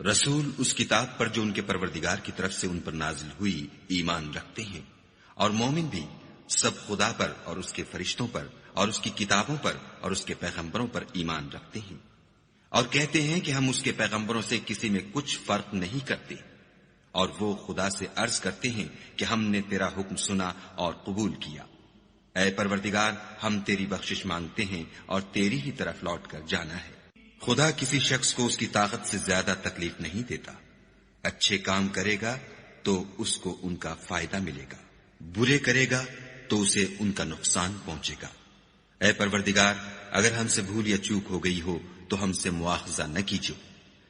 رسول اس کتاب پر جو ان کے پروردگار کی طرف سے ان پر نازل ہوئی ایمان رکھتے ہیں، اور مومن بھی سب خدا پر اور اس کے فرشتوں پر اور اس کی کتابوں پر اور اس کے پیغمبروں پر ایمان رکھتے ہیں، اور کہتے ہیں کہ ہم اس کے پیغمبروں سے کسی میں کچھ فرق نہیں کرتے، اور وہ خدا سے عرض کرتے ہیں کہ ہم نے تیرا حکم سنا اور قبول کیا۔ اے پروردگار، ہم تیری بخشش مانگتے ہیں اور تیری ہی طرف لوٹ کر جانا ہے۔ خدا کسی شخص کو اس کی طاقت سے زیادہ تکلیف نہیں دیتا، اچھے کام کرے گا تو اس کو ان کا فائدہ ملے گا، برے کرے گا تو اسے ان کا نقصان پہنچے گا۔ اے پروردگار، اگر ہم سے بھول یا چوک ہو گئی ہو تو ہم سے مواخذہ نہ کیجو۔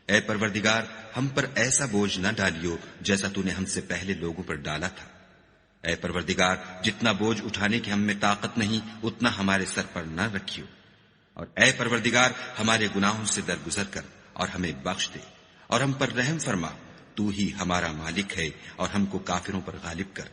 اے پروردگار، ہم پر ایسا بوجھ نہ ڈالیو جیسا تو نے ہم سے پہلے لوگوں پر ڈالا تھا۔ اے پروردگار، جتنا بوجھ اٹھانے کی ہم میں طاقت نہیں اتنا ہمارے سر پر نہ رکھیو، اور اے پروردگار ہمارے گناہوں سے درگزر کر اور ہمیں بخش دے اور ہم پر رحم فرما، تو ہی ہمارا مالک ہے اور ہم کو کافروں پر غالب کر۔